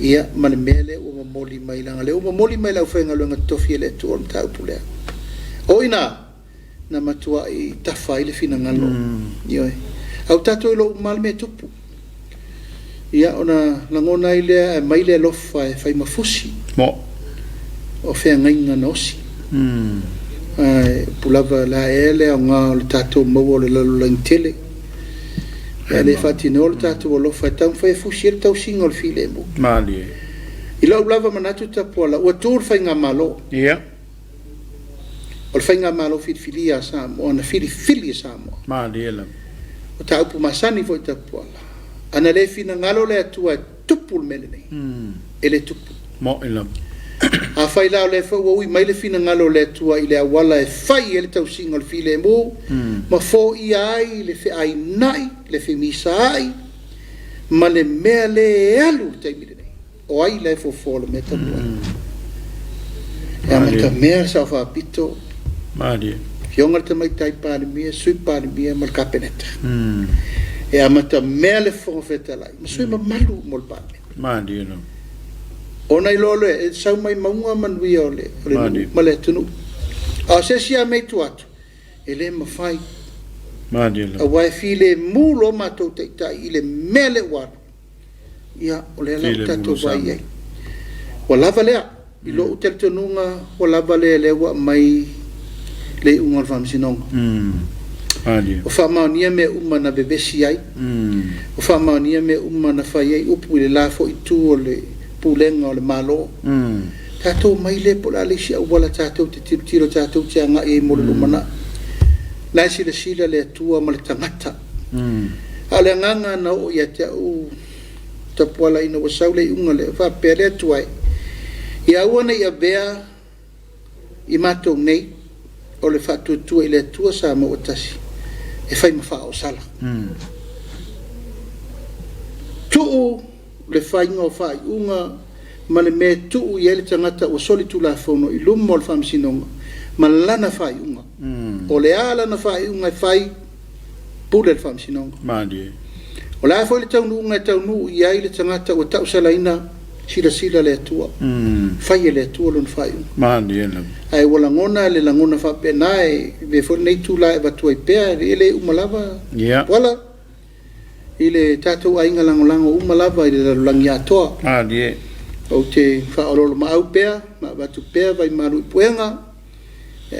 ia ma le mele o mamoli mai langa le o mamoli mai lau whainga luenga tofi e le tua o tau pulea oina na matua i tawhai le fina ngalo ioe au tātou ilo umale me tupu ia ona langona i lea e mai le lofa e whai mafusi o whea ngainga na osi pulava la ele o ngā o le tātou mau o le lalulang tele e le whātine o le tātou o lofa e tau whai fusi e le tau singa o le file mo i lau lava manatu tapuala ua tūr whai ngā malo o le whai ngā malo whirifilia Samoa o na whirifilia Samoa o ta upu masani fo i tapuala ana le fina ngalo le atua tupu le mele nei e le tupu a fai lao le fa ui mai le fina ngalo le atua i le awala e fai e le tau singa le file mo ma fo i ai le fe ai nai le fe misa ai ma le mea le alu taimile nei o ai le fo le meta mua e amata mea sa fa pito fionga te mai tai pāne mia sui pāne mia ma le kapeneta e amata mea le fonga fetalai ma sui ma malu mo le pāne ona i lolo e sau mai maunga manuia o le ma le tunu a se sia mei tu atu e le mawhai a wai fi le mulo matou teitai i le mele wanu ia o le alau tatou vai ei o lava lea i lo utel tununga o lava lea le wa mai le unga o Faamisionare o whamaunia me uma na bebesi ai o whamaunia me uma na whai ai upu i le lafo i tu o le pulenga o le malo tātou mai le pola le si au wala tātou te tiro tātou te anga e mo le lumana lai sila le atua ma le tangata a le anganga na o ia te au tapuala ina wa saule unga le whapea le atuai i aua i a bea i mātou nei o le whatuatua i le atua sa ma o tasi e whai mawha o sala tuu le whainga o whai unga ma le me tuu i ele tangata o soli tulafono i lumo le Faamisionare ma lana whai unga o le ala na whai unga i whai pule le Faamisionare o le afo i le taunu unga i taunu i ai le tangata o tau salaina sila le atua whai e le atua lon whai unga ai wala ngona le langona whapena e me fo nei tula e batua i pea e le umalava wala i le tātou ainga langolango umalava i le lalulangi atoa o te whaololo ma au pea ma batu pea vai maru i puenga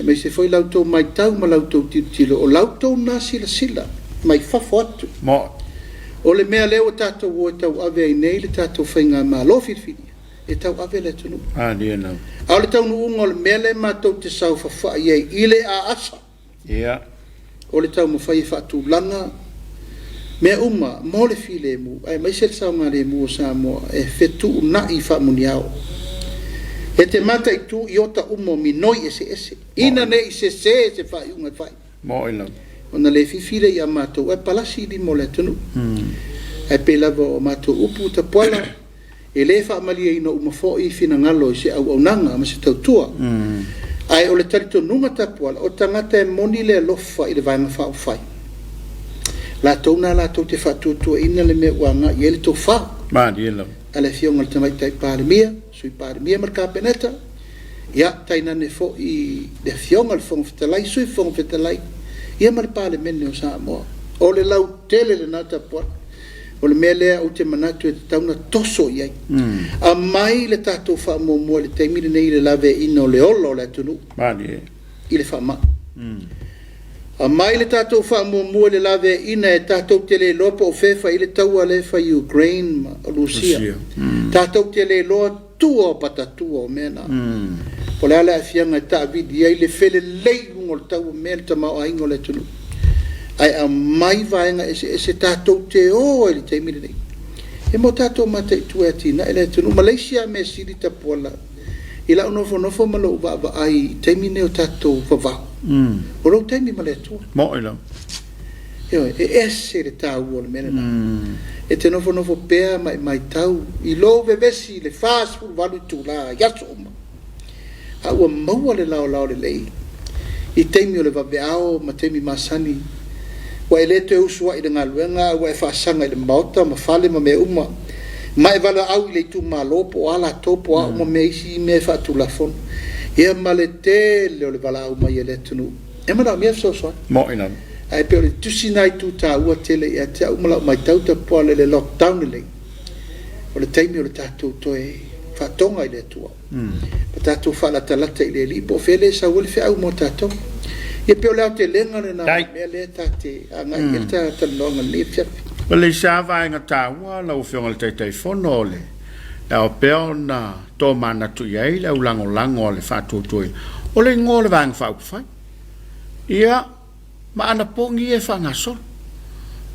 Me se foi lautou mai tau ma lautou tilo o lautou na sila mai fafo atu. Mo. O le mea leo tatou o tau ave ai nei le tatou whainga ma lo firfiri. E tau ave le tunu. Dia na. Au le tau nu unga o le mea le matou te sau fafa iei ile a asa. Ia. O le tau mo whai whatu langa. Mea uma, mo le file mu. Ai mai se le sau ngā le mu o Samoa. E fetu na i whamuni au. E te mata i tu i ota umo minoi ese. Ina ne i se whai unga whai. Mo ina. Ona le fifile i a matou. E palasi li mo le tunu. E pe lava o matou upu ta poala. E le whaamalia ina umafo i fina ngalo i se au nanga ma se tautua. Ai o le tarito nunga ta poala. O tangata e moni le lofa i le vainga whao whai. La tona la to te fatutua ina le me wanga i ele to fa. Dia na. Ale fionga le tamai tai parimia. Sui parimia marka peneta. Ia taina ne fo i le fionga le fonga fetalai. Sui fonga fetalai. Ia mare pale mene o Samoa. O le lau tele le nata poa. O le mea lea o te manatu e te tauna toso iai. A mai le tatou wha mua le taimire nei le lave ina o le olo le atunu. I le wha ma. A mai le tatou wha mua le lave ina e tatou te le lopa o fefa i le taua le wha Ukraine ma o Lucia. Tatou te le loa tua o patatua o mena. Po le ala e fianga e taa vidi ai le fele leigu o le tau mea le tamao a ingo le tunu. Ai a mai vaenga ese tatou te o e li teimire nei. E mo tatou mata i tua atina e le tunu. Malaysia me siri tapuala. I la nofo ma lo uva ai teimine o tatou vavao. O lo teimi ma le tua. Mo ila. E ese le tau o le mene na. E te nofo pea mai tau. I lo vevesi le fast food valu tu la yaso uma. A ua maua le lao le lei. I teimi o le vaveao ma teimi masani. Wa ele te usua i le ngaluenga wa e whaasanga i le maota ma fale ma me uma. Ma e wala au i le tu malopo ala topo a uma me isi me whaatu la fon. Ia ma le tele o le wala au mai e le tunu. E mana mea soa. Mo ina. Ai pe o le tusi nai tu ta ua tele i a te au mala mai tauta poa le lockdown le. O le teimi o le tatou toe whaatonga i le tua. Pa tatou whalatalata i le li. Po fele sa wale whi au mo tatou. Ia pe o leo te lenga le na mea le tate. Anga i el ta longa le fiafi. Le sa vaenga taua la u fionga le teitai fono le. E o peo na tō mana tu iei le u lango le whaatutui. O le ngō le vaenga whaukufai. Ia ma ana pongi e whangasol.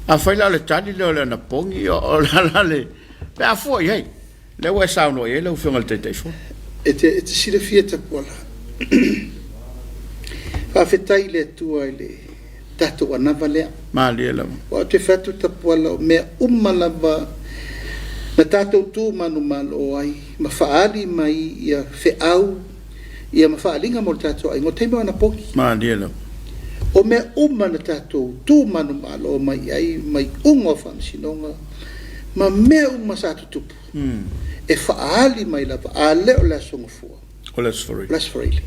A whaila le tani leo le ana pongi o la le. Pe a fua iei. Le ue sauno iei le u fionga le teitai fono. E te sira fieta pola. Whawhetai le tua i le tatou anawa lea. Maalia lama. O te whatu tapuala o mea umalava na tatou tū manu malo o ai. Ma whaali mai ia wheau, ia ma whaalinga mo le tatou ai. Ngo teima wana poki. Maalia lama. O mea na tatou tū manu malo o mai ai, mai ungo whamsinonga. Ma mea sa tutupu. E whaali mai lava, a leo la songofua. O lasfarili. Lasfarili.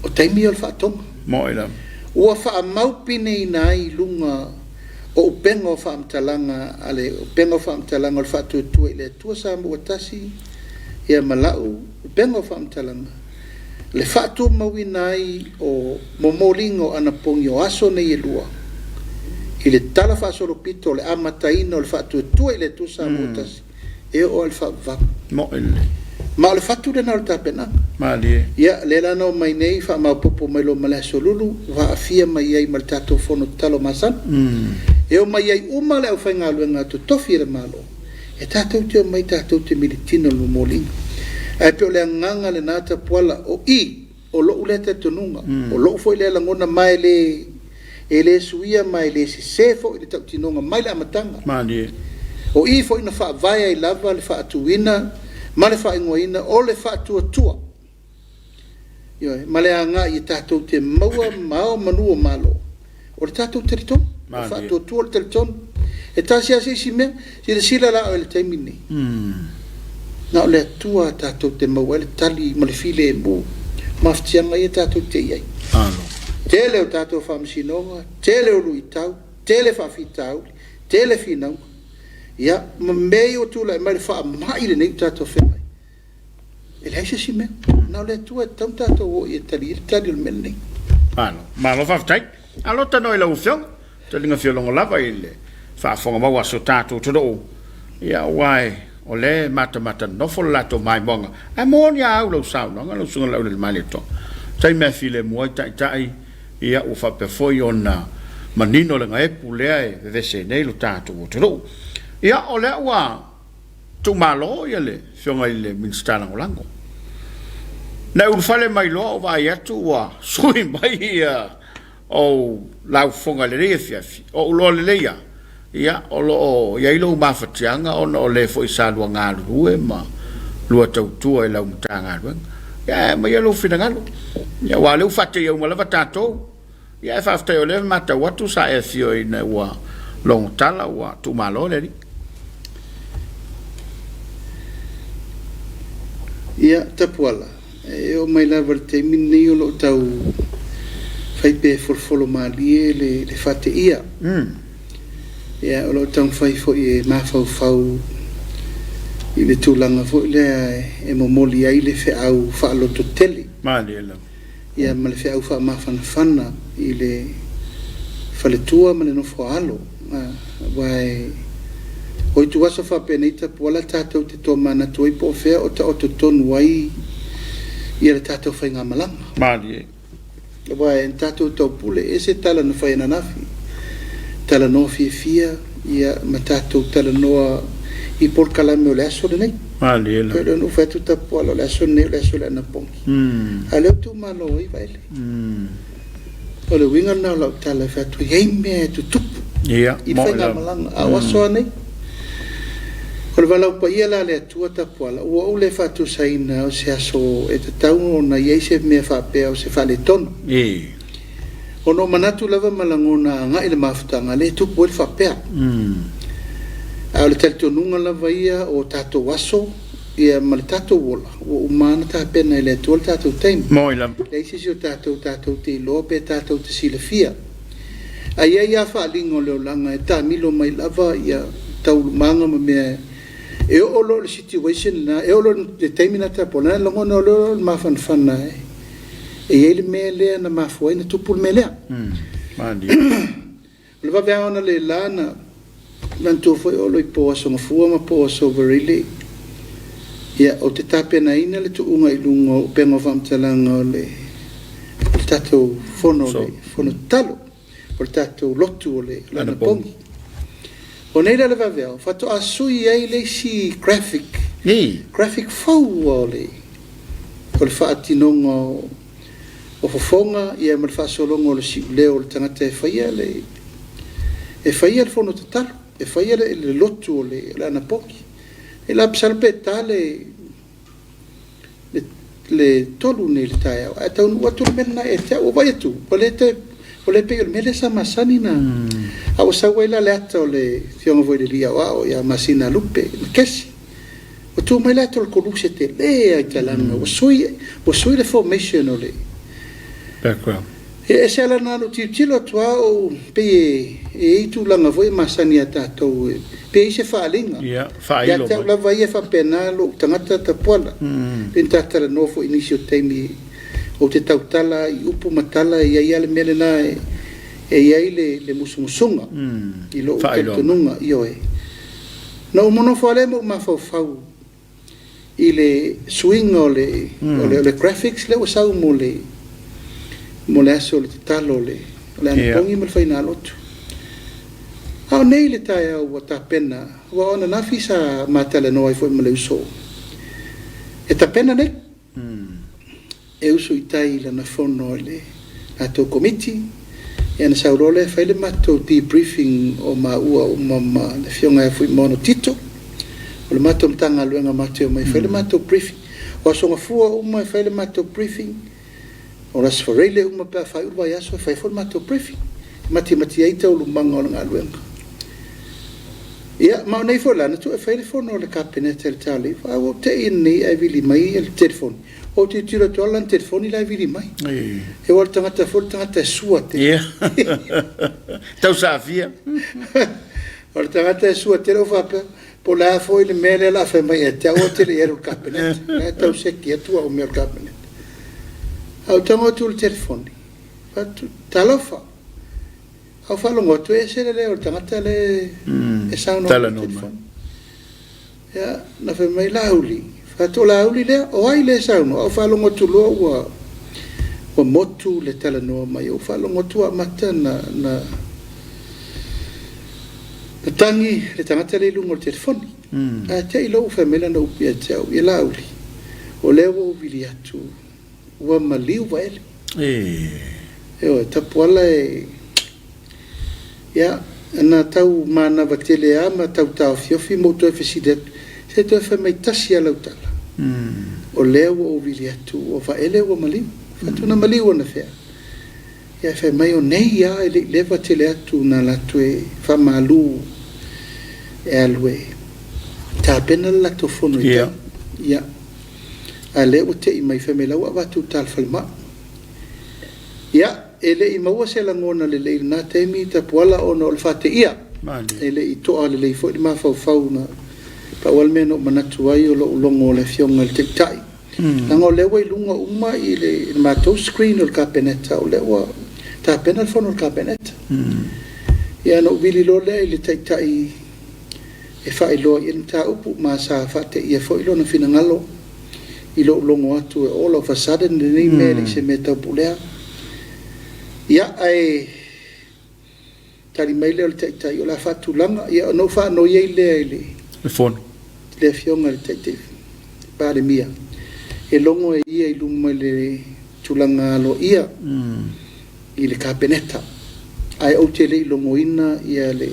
O taimi o le whaatonga. Mo ila. Ua wha maupine i nai lunga o upenga o whaamtalanga, ale upenga o whaamtalanga o le whaatutua i le tua Samoa tasi, ia malau, upenga o whaamtalanga. Le whaatu maui nai o momolingo anapongi o aso nei e lua. I le tala whaasoropito le amataina o le whaatutua i le tua Samoa tasi, e o le whaavang. Mo ila. Ma le fatu le nau tapena. Maalia. Ia, le lana o mai nei, wha maupopo mai lo male asolulu, wa afia mai ai mal tatou fono talo masan. E o mai ai uma le au whainga aluenga to tofi le malo. E tatou te o mai tatou te militino lo molinga. E pe o le anganga le nata puala o i, o lo uleta tonunga, o lo foi le langona mai le, e le suia mai le sefo, e le tau tinonga mai le amatanga. Maalia. O i foi na wha vai ai lava le wha atuina, ma le whaingoina o le whaatuatua. Ma le anga i tātou te maua mao manua malo. O le tātou teriton. O whaatuatua o le teriton. E tāsi si mea, si le sila la o le taimine. Na o le atua tātou te maua, le tali ma le file e mu. Maftianga i tātou te iai. Tele o tātou whamsinonga, tele o lui tau, tele whawhitau, tele whinau. Ia, ma mei o tūla e mai le wha mai le nei tātou whenai. ele aisa si me na le tua tau tato o i tali o mene malo whaftai alo tano i lau whiong te linga whiolongo lava i le whaafonga maua so tato tuno o ia wai o le mata nofo lato mai monga ai moni au lau sao no lau sunga lau le mali to tai mea file muai tai ia u whapefoi o na manino le ngai pulea e vese nei lo tato o tuno ia o le ua tu malo ia le whionga i le minstana o lango na urfale mai lo vai atu wa sui mai ia o lau fonga le refiafi o lo le leia ia o lo ia ilo mafatianga o no le foi salwa ngalu hue ma lua tautua e lau mtanga luenga ia ma ia lo finangalo ia wa leu fate ia umala vatato ia fa after o le mata watu sa e fio ina wa long tala wa tu malo le ia tapuala e o mai lava te mini o lo tau fai pe folfolo mali le fate ia ia o lo tau fai fo i mafau i le tūlanga fo i le e momoli ai le fe au fa lo toteli mali ela ia ma le fe au fa mafana i le fale tua ma le no fo alo vai o tu waso fa penita pola tatou te to mana tu i po fe o ta o tonu ai ia le tatou fai ngā malanga. Mali. Wa en tatou tau pule e se tala no fai nanafi. Tala no fia ia ma tatou tala noa i por kalame o le aso le nei. Mali ela. Pero no fai tu tapu alo le aso nei le aso le anapongi. A leo tu malo i vaile. O le winga na lau tala fai tu iei mea tu tupu. Ia. I fai ngā malanga. A waso anei. O le walau pa ia la le atua tapuala, ua o le whatu saina o se aso e te tau o na iei se mea whapea o se whale tono. O no manatu lava malangona nga i le mafutanga le tupu o le whapea. A o le talitonunga lava ia o tato waso, ia ma le tato wola, o umana ta pena i le atua le tato taimi. Moila. Le isi si o tato te iloa pe tato te silafia. A ia ia whaalingo leo langa e ta milo mai lava ia tau manga ma mea e o lo le situation na e o lo le taimina ta pona longo no lo mafan fana e ele me le na mafoi na tupul me le mandi le va bea ona le lana nan tu foi o lo ipo so ma fu ma po so really ia o te tape na ina le tu unga i lungo pe mo fam talanga le tato fono le fono talo por tato lotu le la pongi. O nei le vaveo, fato asui ai le si graphic. Graphic fau o le. O le whaatinonga o fofonga, ia ma le whaasolonga o le si leo le tangata e whaia le. E whaia le fono tatalo. E whaia le lotu o le anapoki. E la psalpe tale le tolu nei le tae au. A tau nua tolu mena e te au vai atu. O le pe mele sa masani na a o sa wela le ata o le fionga voi le lia o ia masina lupe kesi o tu mai le to ko luxe te le ai talanga o sui le formation o le background e se ala na no tilo tua o pe e tu langa voi masani ata to pe se falinga ia failo ya la vai fa penalo tangata ta pola pintata le nofo inicio temi o te tautala i upu matala i ai ale mele na e ai le musumusunga i lo uketununga i oe. Na umono fale mo mafau i le swing o le graphics le wasau mo le aso le talo le anapongi mo le faina lotu. Au nei le tae au wa ta pena wa ona nafi sa matala noa i foi mo le uso. E ta pena nei? E uso i tai la na fono le ato komiti e na saurole fai le mato debriefing o maua o mama le fionga e fui mono tito o le mato mtanga luenga mato o mai fai le mato briefing o songa fua uma e fai le mato briefing o las farele uma pa fai urwa yaso e fai fai mato briefing mati aita o lumanga o nga luenga ia ma nei fo la na tu e fai le fono le kapinete le tali fa o te inni e vili mai el telefoni o te tira to lan telefoni la vili mai e o tangata sua te tau sa via O le tangata e sua te rau whapea, po la foi le mele la wha mai e te au te le eru kapenet. Nā tau seki atua o mea kapenet. Au tango tu le telefoni. Talofa. Au whalongo tu e sere le o le tangata le e sauno le telefoni. Ia, na wha mai lauli. Whato lauli lea, o ai le sauno. Au whalongo tu loa ua motu le talanoa mai. Au whalongo tu a mata na tangi le tangata le lungo le telefoni. A te ilo uwha mela na upi a te au. Ia lauli. O lewa uvili atu. Ua maliu vaele. Eo, tapuala e... Ia, ana tau mana vatele ama tau tau fiofi moto e fesidetu. Se to e wha mai tasi a lautala. O lewa uvili atu. O vaele ua maliu. Fatu na maliu ana fea. Ia wha mai o nei ia e le vatele atu na latu e wha malu e alue. Ta pena lato fono i tau. Ia. A le o te i mai wha me lau a watu tal falma. Ia. E le i maua se langona le leil nā teimi ta puala o na o le whate ia. E le i toa le lei fo i mawhau na pa walmena o manatu ai o lo ulongo le fionga le tektai. Lango lewa i lunga uma i le mātou screen o le kapeneta o lewa ta pena le fono o le kapeneta. Ia na ubili lo le i le tektai e whai loa i ta upu ma sa whate ia fo i lo na finangalo i lo ulongo atu e all of a sudden le nei mele se me tau pulea. Ia ai tali mai le tai o la fatu langa ia no fa no ye le phone le fionga le tai pare mia e longo e ia i luma le tulanga lo ia i le kapeneta ai o te le longo ina ia le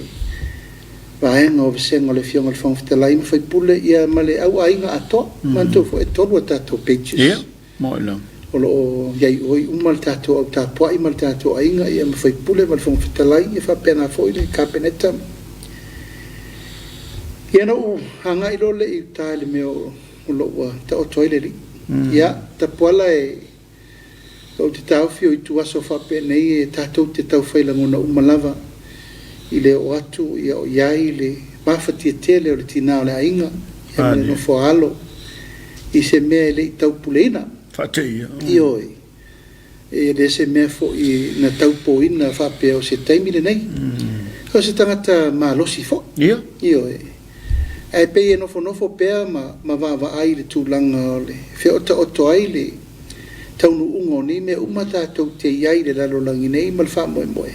vaenga o senga le fionga le fong ftelai me fai pule ia male au ainga ato manto fo e tolu tato pages ia mo lo o yai oi umal tato au ta poi mal tato ainga ia me fai pule mal fong fitalai e fa pena foi le kapeneta ia no hanga i lole i ta le meo lo wa ta o toileri ia ta pola e o te tau fio i tu aso fa pena e tato te tau fai la ngona umalava i le o atu ia o yai le mafati tele o le tina o le ainga ia me no fo alo i se mea le tau puleina Fatia. Ioi. E le se mea fo i na tau po ina whapea o se taimi le nei. O se tangata ma losi fo. Ia. Ioi. E pei e nofo pea ma wawa ai le tūlanga o le. Fe oto ai le taunu ungo ni me umata tau te iai le lalo langi nei mal wha moe moe.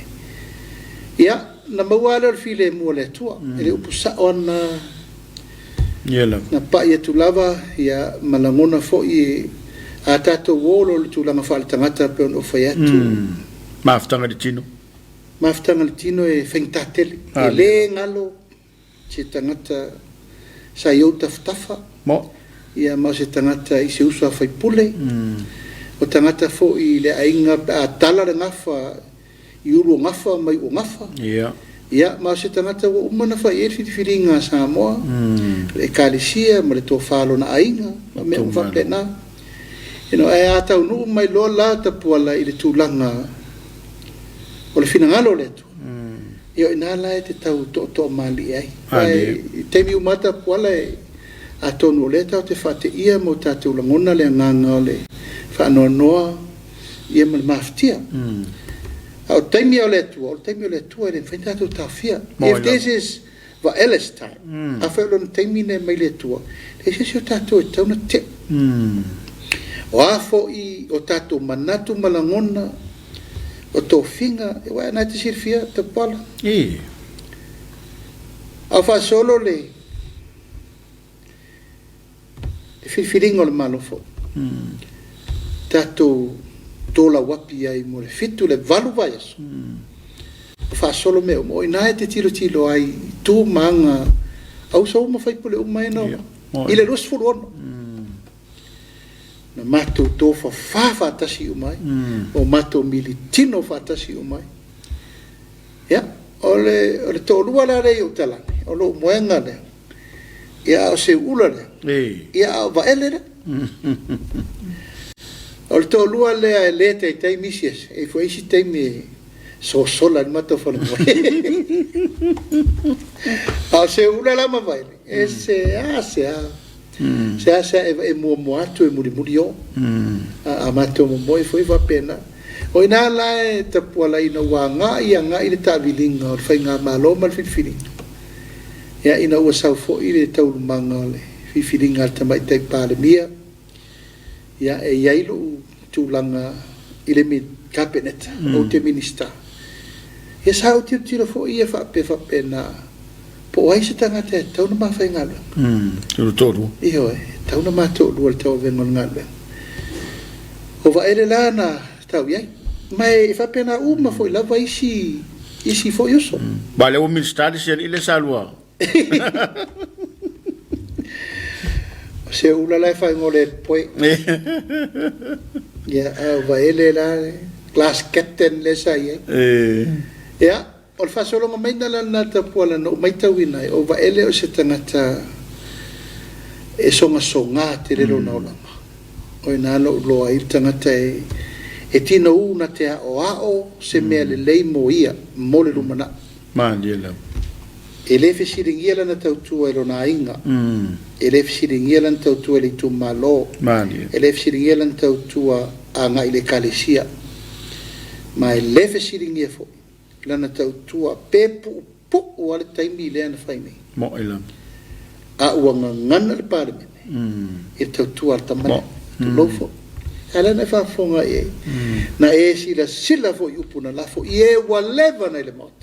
Ia, na mawale o le file mua le tua. E le upu sa ona Iela. na pa ia tūlava ia malangona fo i a tato wolo le tūlanga whaale tangata pe ono whai atu. Maftanga le tino. Maftanga le tino e whaintatele. E le ngalo se tangata sa iota ftafa. Mo. Ia mau se tangata i se usua whai pule. O tangata fo i le ainga a tala le ngafa i uru ngafa mai o ngafa. Ia. Ia mau se tangata wa umana whai e whiriwhiringa Samoa. Le kalisia ma le tō whalo na ainga. Ma me umwhaple na. E a tau nuu mai loa la ta puala i le tūlanga o le finangalo le tu. Ia ina la e te tau to mali ai. I teimi umata puala e a tonu le tau te whate ia mo tātou langona le nganga o le whaanoa noa ia ma le maftia. O teimi o le tua, e le whaintātou tau fia. If this is va eles time, a whaelo na teimi ne mai le tua, le sisi o tātou e tau na te. O afo i o tato manatu malangona o tō whinga e wai anai te sirfia te pala. A wha solo le whirwhiringa o le malofo. Tato tōla wapi ai mo le fitu le valu vai aso. O wha solo me o mo ina e te tilo ai tū maanga au sa uma whaipule uma e nao. I le rusfuru ono. Na mato tō whawha tasi umai, o mato mili tino whatasi umai. Ia, o le tō lua la rei o talani, o lo moenga le, ia o se ula le, ia o vaele le. O le tō lua le le tei misias, e fo eisi tei me so sola ni mato whana moe. se ula la ma vai se e mo atu e muri o a mato mo foi va pena o ina la e tapua ina wanga ia nga ile tavilinga o fainga malo mal fitfili ya ina o sau fo ile tau manga le fifilinga tamai tai pale mia ya e yailu tulanga ile mi cabinet o te minister e sa o tiro fo ia fa pena po ai se tanga te tau na ma fainga le toru io tau na ma to lu tau vengo ngale o va ele lana tau ia mai fa pena uma foi lava isi foi isso vale o ministério se ele salva se ula la fa ngole poi ya va ele la class captain le sai ya o fa solo mai na nata pola no mai tawina o va ele o se tangata e songa te relo na ola o ina lo ai tangata e tino una te o se me le lei mo ia mo le lumana mandiela e le fesiringia na tautu e rona inga e le fesiringia na tautu e le tu malo mandiela e le fesiringia na tautu a nga ile kalesia ma e le fesiringia fo lana tautu pepu pu o ale taimi le na faimi mo ila a uanga ngana le parme e tautu al tamale tu lofo ala na fa fonga e na e sila fo yupuna la fo e waleva na le mot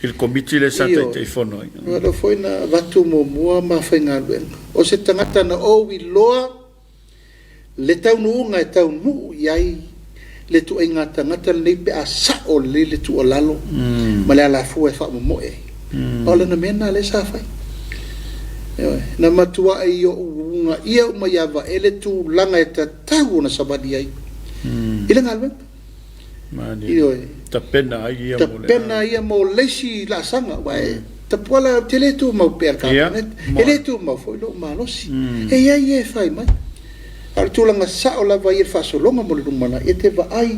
il comité le sata te fono lo foi na vatu mo ma fainga ben o se tangata na o wi loa le tau nu nga tau nu yai le tu inga tangata le pe asa o le tu o lalo ma le ala fu e fa mo e o le na mena le sa fai na matua ai o nga ia ma ya va ele tu langa e tau na sabadi ai ile ngalwe io tapena ia mo lesi la sanga vai tapola tele tu mo per cabinet ele tu mo foi lo malosi e ia fai mai al tu langa sa o la vai fa solo mo le mana e te va ai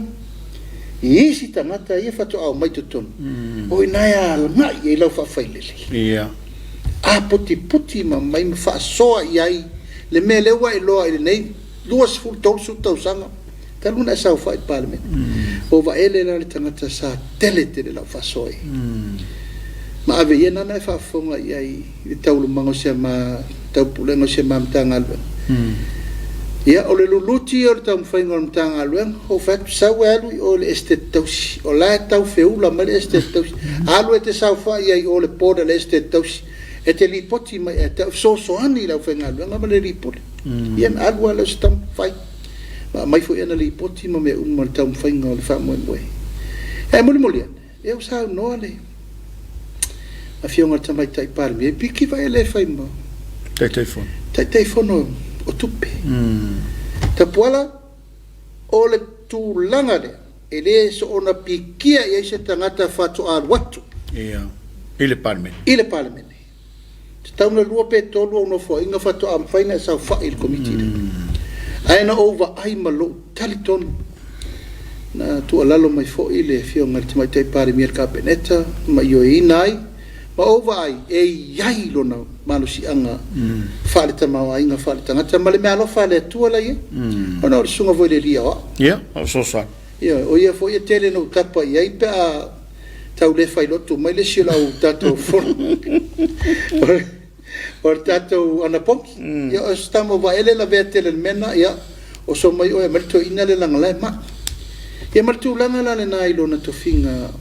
e si tamata ia fa to au mai tu ton o inaia na ia lo fa fai lele ia a puti ma mai fa so ai le me le wa lo ai nei duas fu to su to sanga taluna sa fa parliament o va ele na tangata sa tele la fa soi ma ave yena na fa fonga ai taulu mango se ma tau pulengo se ma mtanga ya o le luluti o tau faingo mtanga luen o fa sa walu o le estetos o la tau feula ma le estetos alu te sa fa ai o le poda le estetos e te lipoti ma e so ani la fainga luen ma le lipoti yen alu le stam fai mai foi ana li poti ma me un tau fainga o le fa mo e moli eu sa no le a fionga tamai tai par me piki vai le fai mo tai fono o tupe ta pola o le tu langa le ele so ona pikia e se tangata fatu al watu ile parme tau na lua pe tolu no fo inga fatu am faina sa fa il committee aina over ai malo taliton na tu alalo mai fo ile fio ngal mai tai pare mir cabinet mai yo inai ma over ai e yai lo na malo si anga fale tama ai nga fale tanga tama le malo fale tu ala ye ona sunga vo le lia so sa o ia fo ia tele no tapa ia pe a tau le fai lotu mai le sila o tato for o tato ana ponki ia stamo va ele la vetele mena ia o so mai o e merto ina le langa le ma ia merto langa la le nai lo na to finga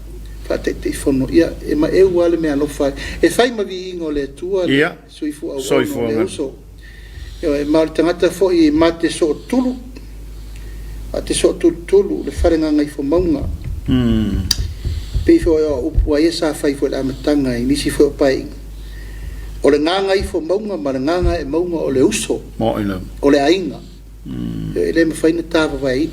fa te fono ia e ma e wale me alo fa e fai ma vi ingo le tua soifu au le uso ia e ma tangata fo i mate so tulu ate so tulu le farenga ngai fo maunga pe fo o ua ia sa fai fo la matanga i nisi fo pai o le nganga i fo maunga ma le nganga e maunga o le uso o le ainga e le mawhaina tāwa vai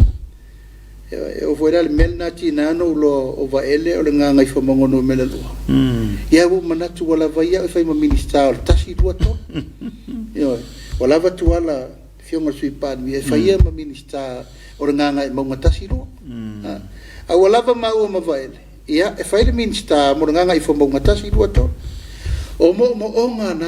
e o fo le melna ti nano lo o va ele o le nganga i fo maunga no mele lua ia wo manatu wala vai ia e fai ma minista o le tasi lua to wala vatu wala fionga sui pāni e fai ia ma minista o le nganga e maunga tasi lua a wala va ma ua ma vai ele ia e fai le minista mo le nganga i fo maunga tasi lua to O mo onga na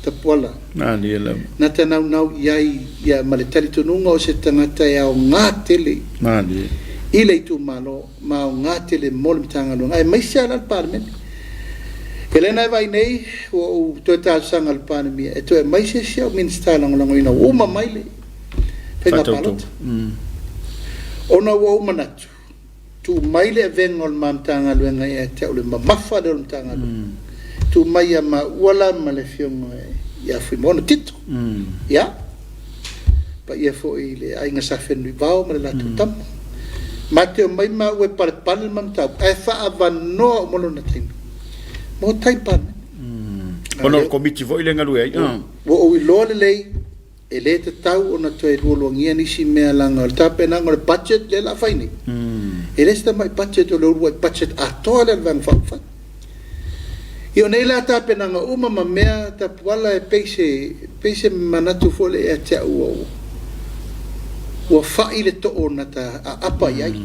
tapuala. Mani ela. Na te nau iai ia male tali tununga o se tangata ia o ngā tele. Mani. I le tu malo ma o ngā tele mole mtanga lunga. Ai mai sia al parmen. Elena vai nei o to ta sanga al parmen. E to mai sia o minister lango ina uma mai le. Penga palot. Ona wo manatu. Tu mai le vengol mamtanga lunga e te o le mafa de mtanga lunga. Tu mai ma wala ma le fionga ia fui mono tito. Ya. Pa ia foi le ai nga sa fenui vao ma le la tutam. Mateo mai ma we par mam tau. E fa avano mo na tim. Mo tai pan. Ono komiti vo ile ngalu ai. Wo o lo le e le te tau ona to e lo ngia ni si me langa ta pena ngol budget le la faini. E le sta mai budget o lo budget a to le van fa. Io nei la ta pena nga uma ma mea ta wala e peise manatu fole e te uo. Wa fa ile to ona ta apa yai.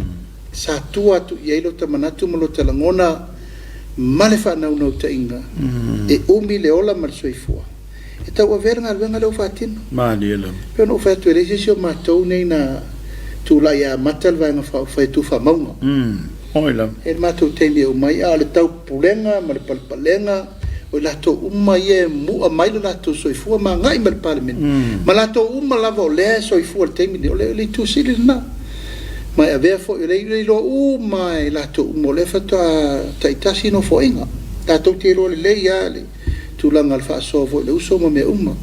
Sa tua tu yai lo ta manatu mo lo ta langona male fa na uno ta inga. E umi le ola mal soifua. E ta wa verga venga lo fatin. Ma diela. Pero no fa tu elegio ma to nei na tu la ya matal va fa tu fa maunga. Oila. E matou temi o mai a le tau pulenga, ma le palpalenga, o lato uma ie mua mai le lato soifua ma ngai ma le parliament. Ma lato uma lava o lea soifua le temi, o le tu sili na. Ma e avea fo, o le lo uma e lato uma o le fata taitasi no fo inga. Lato te lo le leia le tulanga al faa so fo le uso ma me uma.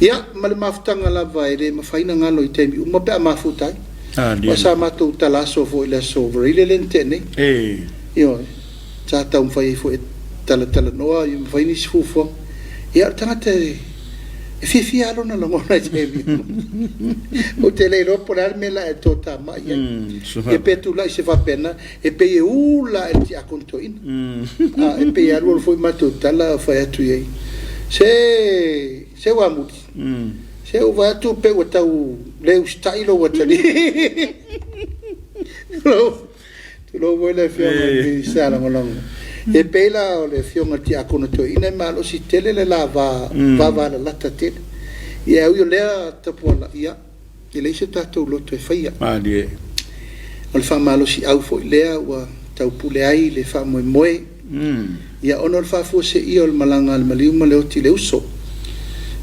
Ia, ma le mafutanga lava e le mafaina ngalo i temi uma pe a mafutai. Masa matou talaso fo ile so ile lente ne io cha ta un fai fo tala noa i fai ni sfufo ia tangata e fi alo na ngona jebi o tele ro por arme la e tota mai e petu la se fa pena e pe e ula e ti aconto in e pe alo fo matou tala fai atu ei se wa muti se o vai tu pe o tau le style o tali tu lo vuole fiona di sala molong e pe la o le fiona ti akono to ina ma lo si tele le lava va la tele e au le tapola ia e le se tato lo to faia ma di o fa malo si au fo le wa tau pule ai le fa moe ia onor fa fo se io il malanga al maliu ma le oti le uso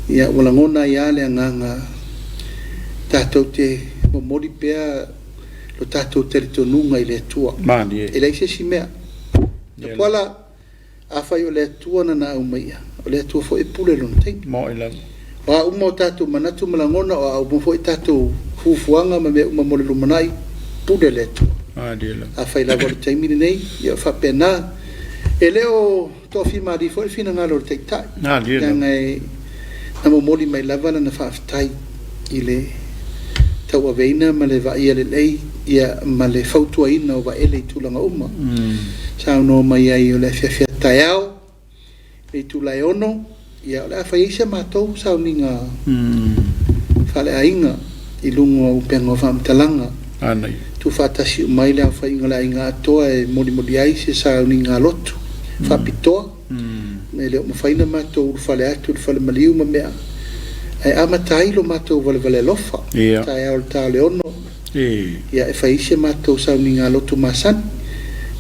ia wala ngona ia le nganga tatou te momori pea lo tatou te tonunga i le tua mani e le se simea te wala a fai o le tua na au mai o le tua fo e pule lon te mo ila wa umo tatou manatu mala ngona o au fo tatou fufuanga ma me uma mo le lumanai pule le tua a fai la vol te mi nei ia fa pena e leo tofi mari fo fina ngalo te tai ngai na mo moli mai lava na faaftai i le tau aveina ma le vai le lei ia ma le fautuaina o vaele i tulanga uma sa no mai ai o le fiafia taiao i tulai ono ia o le awhaiisa mātou sa uninga whale ainga i lungo o penga o whamtalanga tu whatasi o mai le awhainga la inga atoa e moli ai se sa uninga lotu whapitoa me leo mawhaina mātou whale atu whale maliu ma mea e amatai lo mātou vale lofa tai au ta leono ia e whaise mātou sauninga lotu masan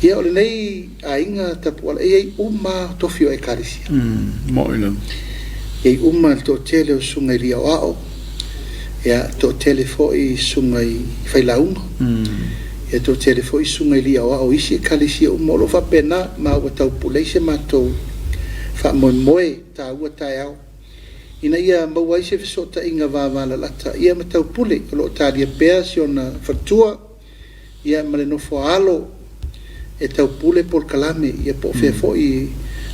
ia ole nei a inga tapuala e uma tofio e karisia mo ina e uma to tele o sunga i ria ao ia to tele fo i sunga i whailaunga ia to tele fo i sunga i ria ao isi e karisia o molo fa pena ma ua tau puleise mātou fa moe ta ua tai au ina ia mauai se fesota inga vāvala lata ia matau pule o loo tāria pēa si ona fatua ia male nofo alo e tau pule por kalame ia po fea fo i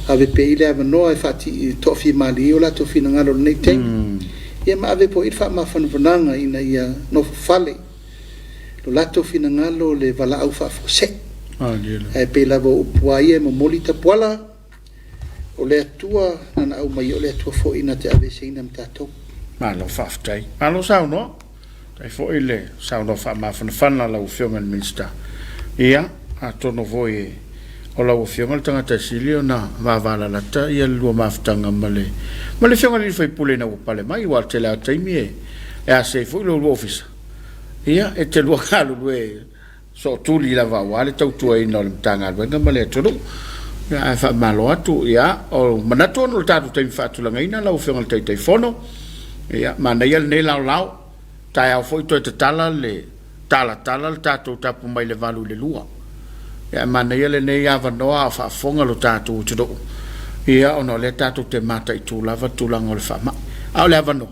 ave pe ile ave noa e fati tofi mali o la tofi ngalo nei teng ia ma ave po i fa ma fanvananga ina ia nofo fale lo la tofi ngalo le vala au fa fo se e pe la vo upuai e momoli tapuala o le atua na au mai o le atua fo ina te ave se ina mtato ma lo faftai ma lo sau no tai fo ile sau no fa ma fana la u fionga minister ia a tono voi o la ofionga le tangata silio na vavala lata ia lua maftanga male fionga li fai pule na upale mai wa te la taimi e a se fu lo office ia e te lua kalu e so tuli la va wale tau tua ina le tanga venga male tulu ia fa malo atu ia o manato no tatu taimi fatu la ngaina la ofionga le tai fono ia mana ia ne lau tai au foi to te tala le tala le tatu tapu mai le valu le lua ia mana ia le nei ava noa fa fonga lo tatu tudo ia ono le tatu te mata i tu lava tu lango le fama au le ava no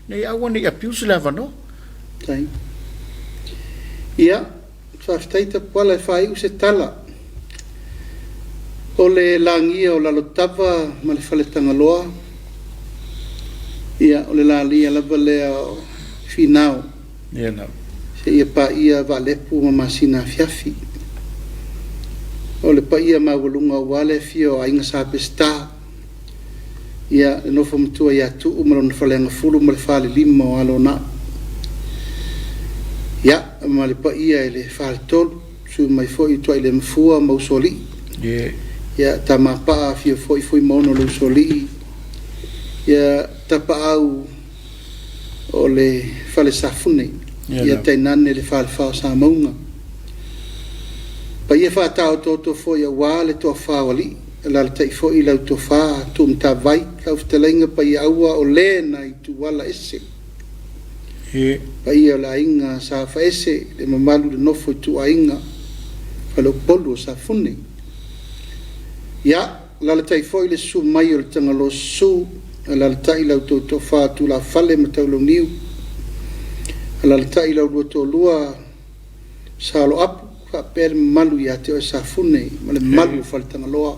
nei au ni a pius le ava no tai ia fa staita pala fai u se tala o le langia o la lotava ma le fale tangaloa ia o le lalia lava le finao ia na se ia pa ia valepu ma masina fiafi o le pa ia mawalunga wale fio ainga sa pesta ia no fo mtua ia tu umalo na falenga fulu ma le fale lima o alona ia ma le pa ia ele fale tol su mai fo i toi le mfua mausoli ia tama pa fio foi mono le usoli ia tapa au o le fale safune ia tainane le fale fao sa maunga pa ia fa tau to fo ia wale to fa wali la tai fo i lau to fa tum ta vai lau ftelenga pa ia aua o le na i tu wala ese pa ia la inga sa fa ese le mamalu le nofo tu a inga fa lo polo sa fune ia la tai fo i le su mai o le tanga lo su la tai lau to fa tu la fale ma tau lo niu la tai lau to lua sa lo apu ka per malu ia te o sa fune ma le malu fal tanga loa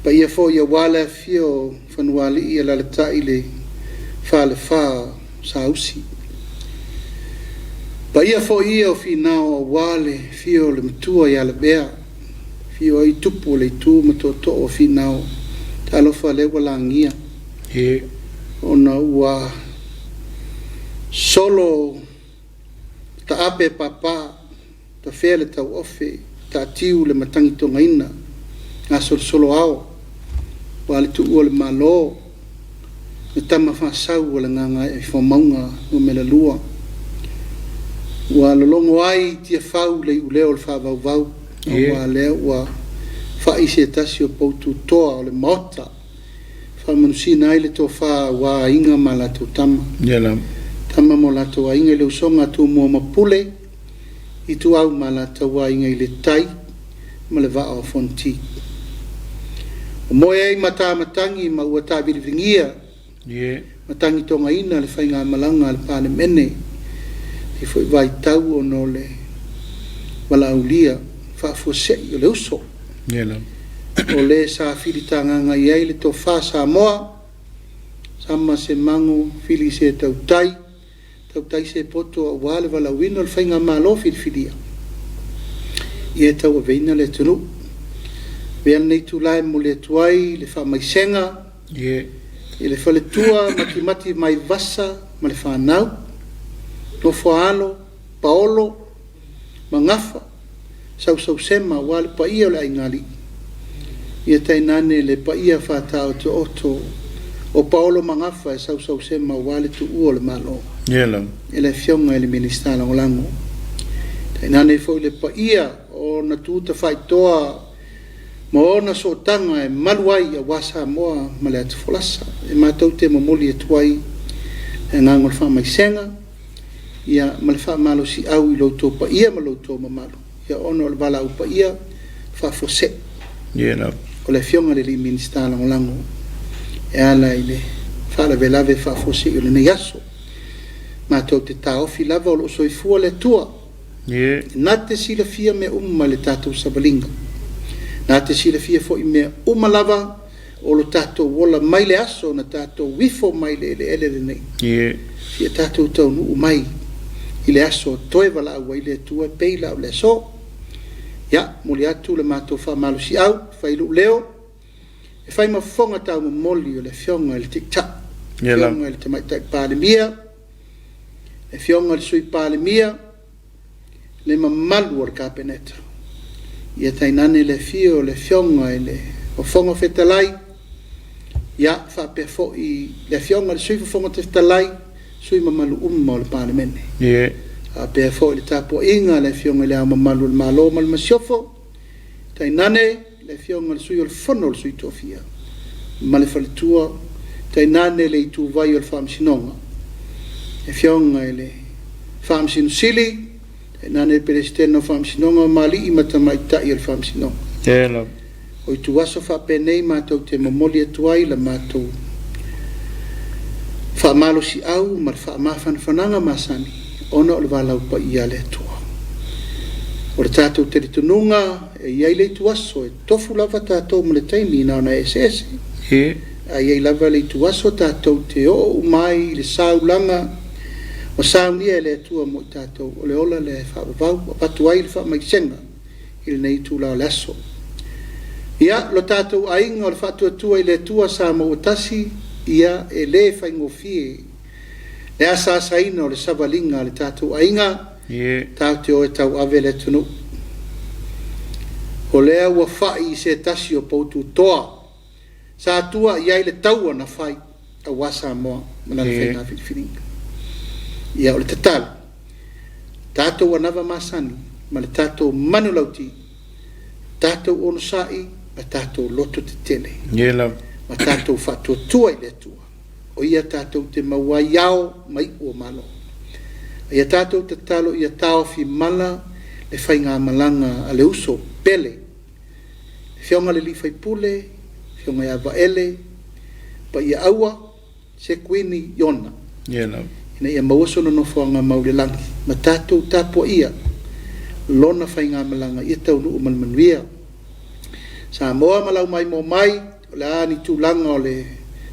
pa ia fo ia wala fio fanuali ia la tai le fa le fa sa usi pa ia fo ia o finao wale fio le mtua ia le bea fio ai tupu le tu ma to o finao ta lo fa le wala ngia ona ua solo ta ape papa ta fele tau ofe ta tiu le matangi tonga ina nga solo ao wale tu ua le malo me tama fa sau wale nganga e fa maunga o me la lua wa lolongo ai tia fau le uleo le fa vau wa le wa fa ise tasio poutu toa o le mota fa manusina ai le to fa wa inga mala tu tama tama mo la to inga le usonga tu mo mapule i tu au mala tawa inga i le tai ma le vaa o fonti o moe ai matangi ma ua tabiri vingia matangi tonga ina le whainga malanga le pāne mene i fwoi vai tau o no le wala aulia whaafosei o le uso o le sa whiritanga ngai ai le to wha Samoa sama se mango whili se tau tai se poto a wale wala wino le whainga malo whiriwhiria. I e tau a veina le tunu. Vea nei tu lai mo le tuai, le wha mai senga. I le whale tua, mati mai vasa, ma le whanau. No whaalo, paolo, mangafa. Sau sema, wale pa ia le aingali. I e tainane le pa ia whatao te oto. O paolo mangafa e sau sema, wale tu ua le malo. Ele fionga ele ministra lango tainane foi le paia o na tuta fai toa mo na so tanga e maluai a wasa moa male atu folasa e matou te momoli e tuai e ngangol fa mai senga ia male fa malo si au i loto paia ma loto mamalu ia ono le bala u paia fa fose o le fionga le ministra lango e ala ile fa la velave fa fose o le neyaso ma tau te taofi lava o lo soifua le tua. Nā te sila fia me umma le tātou sabalinga. Nā te sila fia fo i me umma lava o lo tātou wola mai le aso na tātou wifo mai le ele nei. Fia tātou tau nuu mai i le aso toe wala awa i le tua peila o le aso. Ia, muli atu le mātou wha malu si au, whailu leo. E whai mafonga tau moli o le fionga le tiktak. Fionga le te maitai pāle mia. E fionga le sui pāle mia, le mamalu o le kāpeneta. ia tainane le fio le fionga le o fonga fetalai ia fa pe fo I le fionga le sui fonga fetalai sui mamalu umma le parlemene a pe fo le tapo inga le fionga le mamalu le malo mal masiofo tainane le fionga le sui o le fono le sui tofia male faletua tainane le tu vai o le famsinonga le fionga le famsin sili tainane pelesteno famsinonga mali imata maita I le famsinonga o I tu aso fa penei matou te momoli atuai la matou fa malo si au mar fa mafanfananga masani ona o le walau pa ia le atua o le tatou te ritununga e iai le tu aso e tofu lava tatou mo le taimi na ona SS a iai lava le tu aso tatou te o umai le saulanga o saunia le atua mo tatou o le ola le fa vau o patuai le fa maisenga il nei tu la laso ia lo tatou ainga o le fatu atua I le atua sa mo utasi ia e le faingofie le asa saina o le savalinga le tatou ainga tau te o e tau ave le tunu o lea ua fai se tasi o poutu toa sa atua iai le taua na fai a wasa moa mana le whainga whiriwhiringa ia o le tatalo tatou anava masani ma le tatou manulauti tatou ono sai ma tatou loto te tele ma tatou whatuatua I le atua o ia tatou te maua iao mai ua malo ia tatou te talo ia tau fi mala le whainga malanga a le uso pele le whionga le li Soalepule whionga ia vaele pa ia aua se kuini Iona ina ia mauaso no whanga maule langi ma tatou tapo ia lona whainga malanga ia tau nuu malmanuia Samoa malau mai mo mai le ani tūlanga o le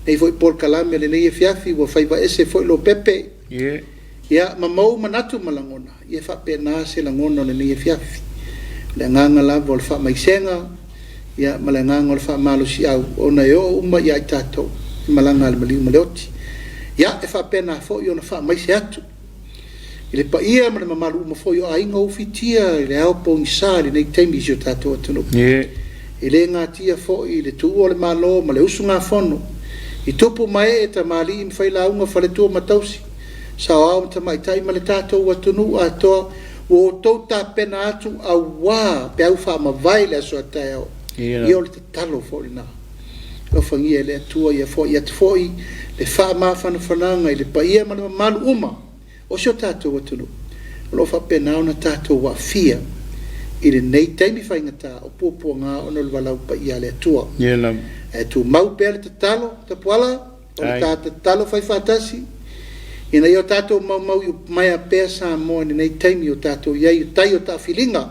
nei foi Paul Kalame le nei fiafi wa fai va ese foi lo pepe ia mamau manatu malangona ia fa pena se langona le nei fiafi le nganga la vol fa mai senga ia malanganga fa malo si au ona yo uma ia tato malanga al mali maleoti ia e fa pena fo yo na fa mai se atu ile pa ia ma malu mo fo yo ainga ofitia le au po insali nei temi jo tato atu ele ngatia fo I le tu o le malo ma le usunga fono I tupu mai e ta mali im fai launga fale tu matausi sa au ta mai tai ma le tato watunu ato o to ta pena atu a wa pe au fa ma vai le so tao io le talo fo na lo fangi ele tu ia fo ia fo le fa ma fa fananga ile pa ia ma malu uma o so tato watunu lo fa pena ona tato wa fia ile nei taimi whaingata o pōpua ngā ono le walau pa ia le atua. E tu mau pēle te talo, te puala, o le tā te talo whai whātasi. Ina i o tātou mau i mai a pēr Samoa ni nei taimi o tātou iai o tai o tā whilinga.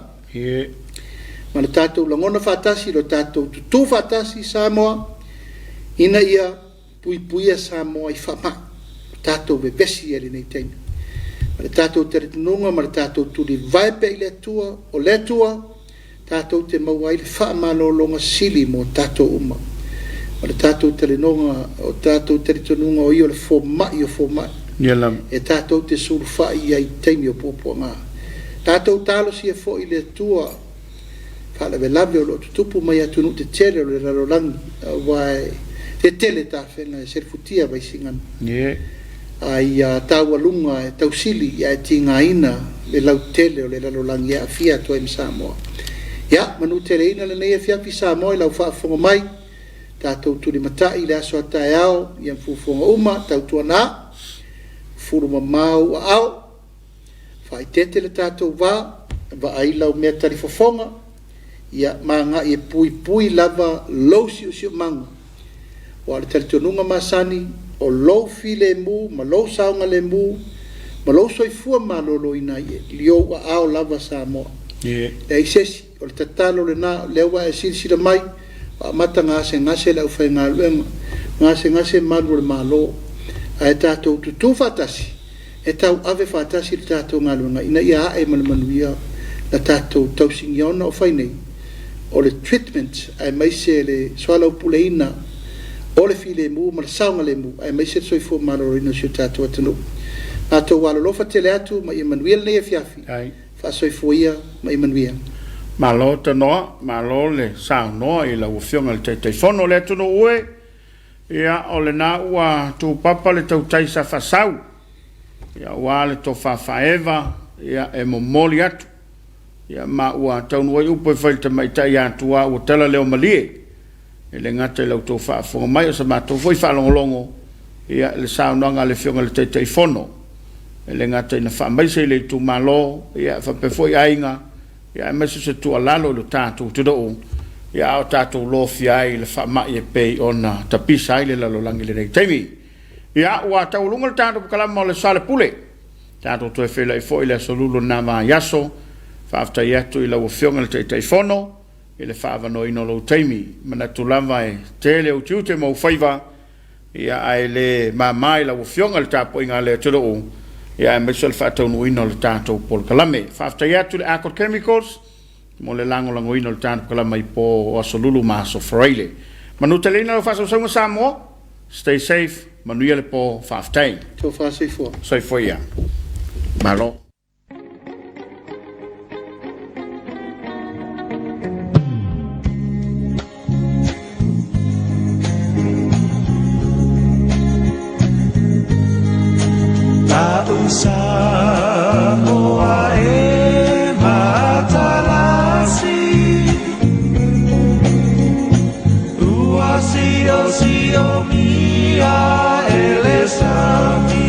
Ma le tātou langona whātasi, lo tātou tutu whātasi Samoa, ina ia puipuia Samoa I whama. Tātou bebesi ele nei taimi. Ma le tātou te retununga, ma le tātou tuli vaipe I le atua, o le atua, tātou te maua I le whaamalolonga sili mo tātou uma. Ma le tātou te renonga, o tātou te retununga o I o le fōmai o fōmai. E tātou te suru whai ai teimi o pōpua ngā. Tātou tālo si e fo I le atua, whaalawe lawe o lo tutupu mai atunu te tere o le rarolangi, wai te tele tā whenga e serfutia vai singan. Ai tau alunga e tau sili ia e tinga ina le lau tele o le rarolangi a fia toa im Samoa. Ia, manu tele ina le nei e fiapi Samoa I lau whaafonga mai, tātou tuli matai le aso atai ao, ia mfufonga uma, tau tua nā, furuma mau a ao, whai tete le tātou wā, wa ai lau mea tarifofonga, ia manga I e pui lava lau si o manga. Wa le talitonunga masani, o lou file mu, ma lou saunga le mu, ma lou soifua ma lolo ina I lio wa ao lava Samoa. Le isesi, o le tatalo le na, le wa e sila mai, wa mata ngase le ufai ngā luenga, ngase malu le malo, a e tātou tutu whatasi, e tau ave whatasi le tātou ngā luenga, ina ia hae manuia, la tātou tausingi ona o whainei, o le treatment, a e maise le Soalepule ina, o le file mu ma le saunga le mu ai mai se soifo malo rino si tātou atanu tātou walo lofa tele atu ma Emmanuel nei e fiafi fa soifo ia ma Emmanuel Malo te noa, malo le sao noa i la ufionga le te fono le tunu ue. Ia o le na ua tu papa le tau taisa fasau. Ia ua le to fafaeva, ia e momoli atu. Ia ma ua taunu ai upo e whaile te maitai atu a ua tala leo malie. E le ngata lau tau whaafonga mai o sa mātou foi whaalongolongo. Ia le sao noanga le fionga le te fono. E le ngata ina whaamaise le tu malo, ia whapefoi ainga. Ia e maise se tua lalo le tātou tudou. Ia o tātou lofi ai le whaamai e pei ona tapisa ai le lalo langi le reiteimi. Ia ua tau lunga le tātou pukalama o le Soalepule. Tātou tue whela i fo i le solulu nā vā yaso. Whaafta i atu i lau fionga le te fono. I le whaavano ino lau teimi. Mana tu lava e tele o tiute mau whaiva. Ia ai le mamai lau fionga le tāpo inga le tudou. Ia e mesel whaataunu ino le tātou pol kalame. Whaafta i atu le Accord Chemicals. Mo le lango ino le tātou kalama i po o asolulu maaso whareile. Manu te leina lau whaasau saunga Samoa. Stay safe. Manu ia le po whaaftai. Tō whaasifua. Saifua ia. Malo. Samoa e matalasi Ua sio mia e le sami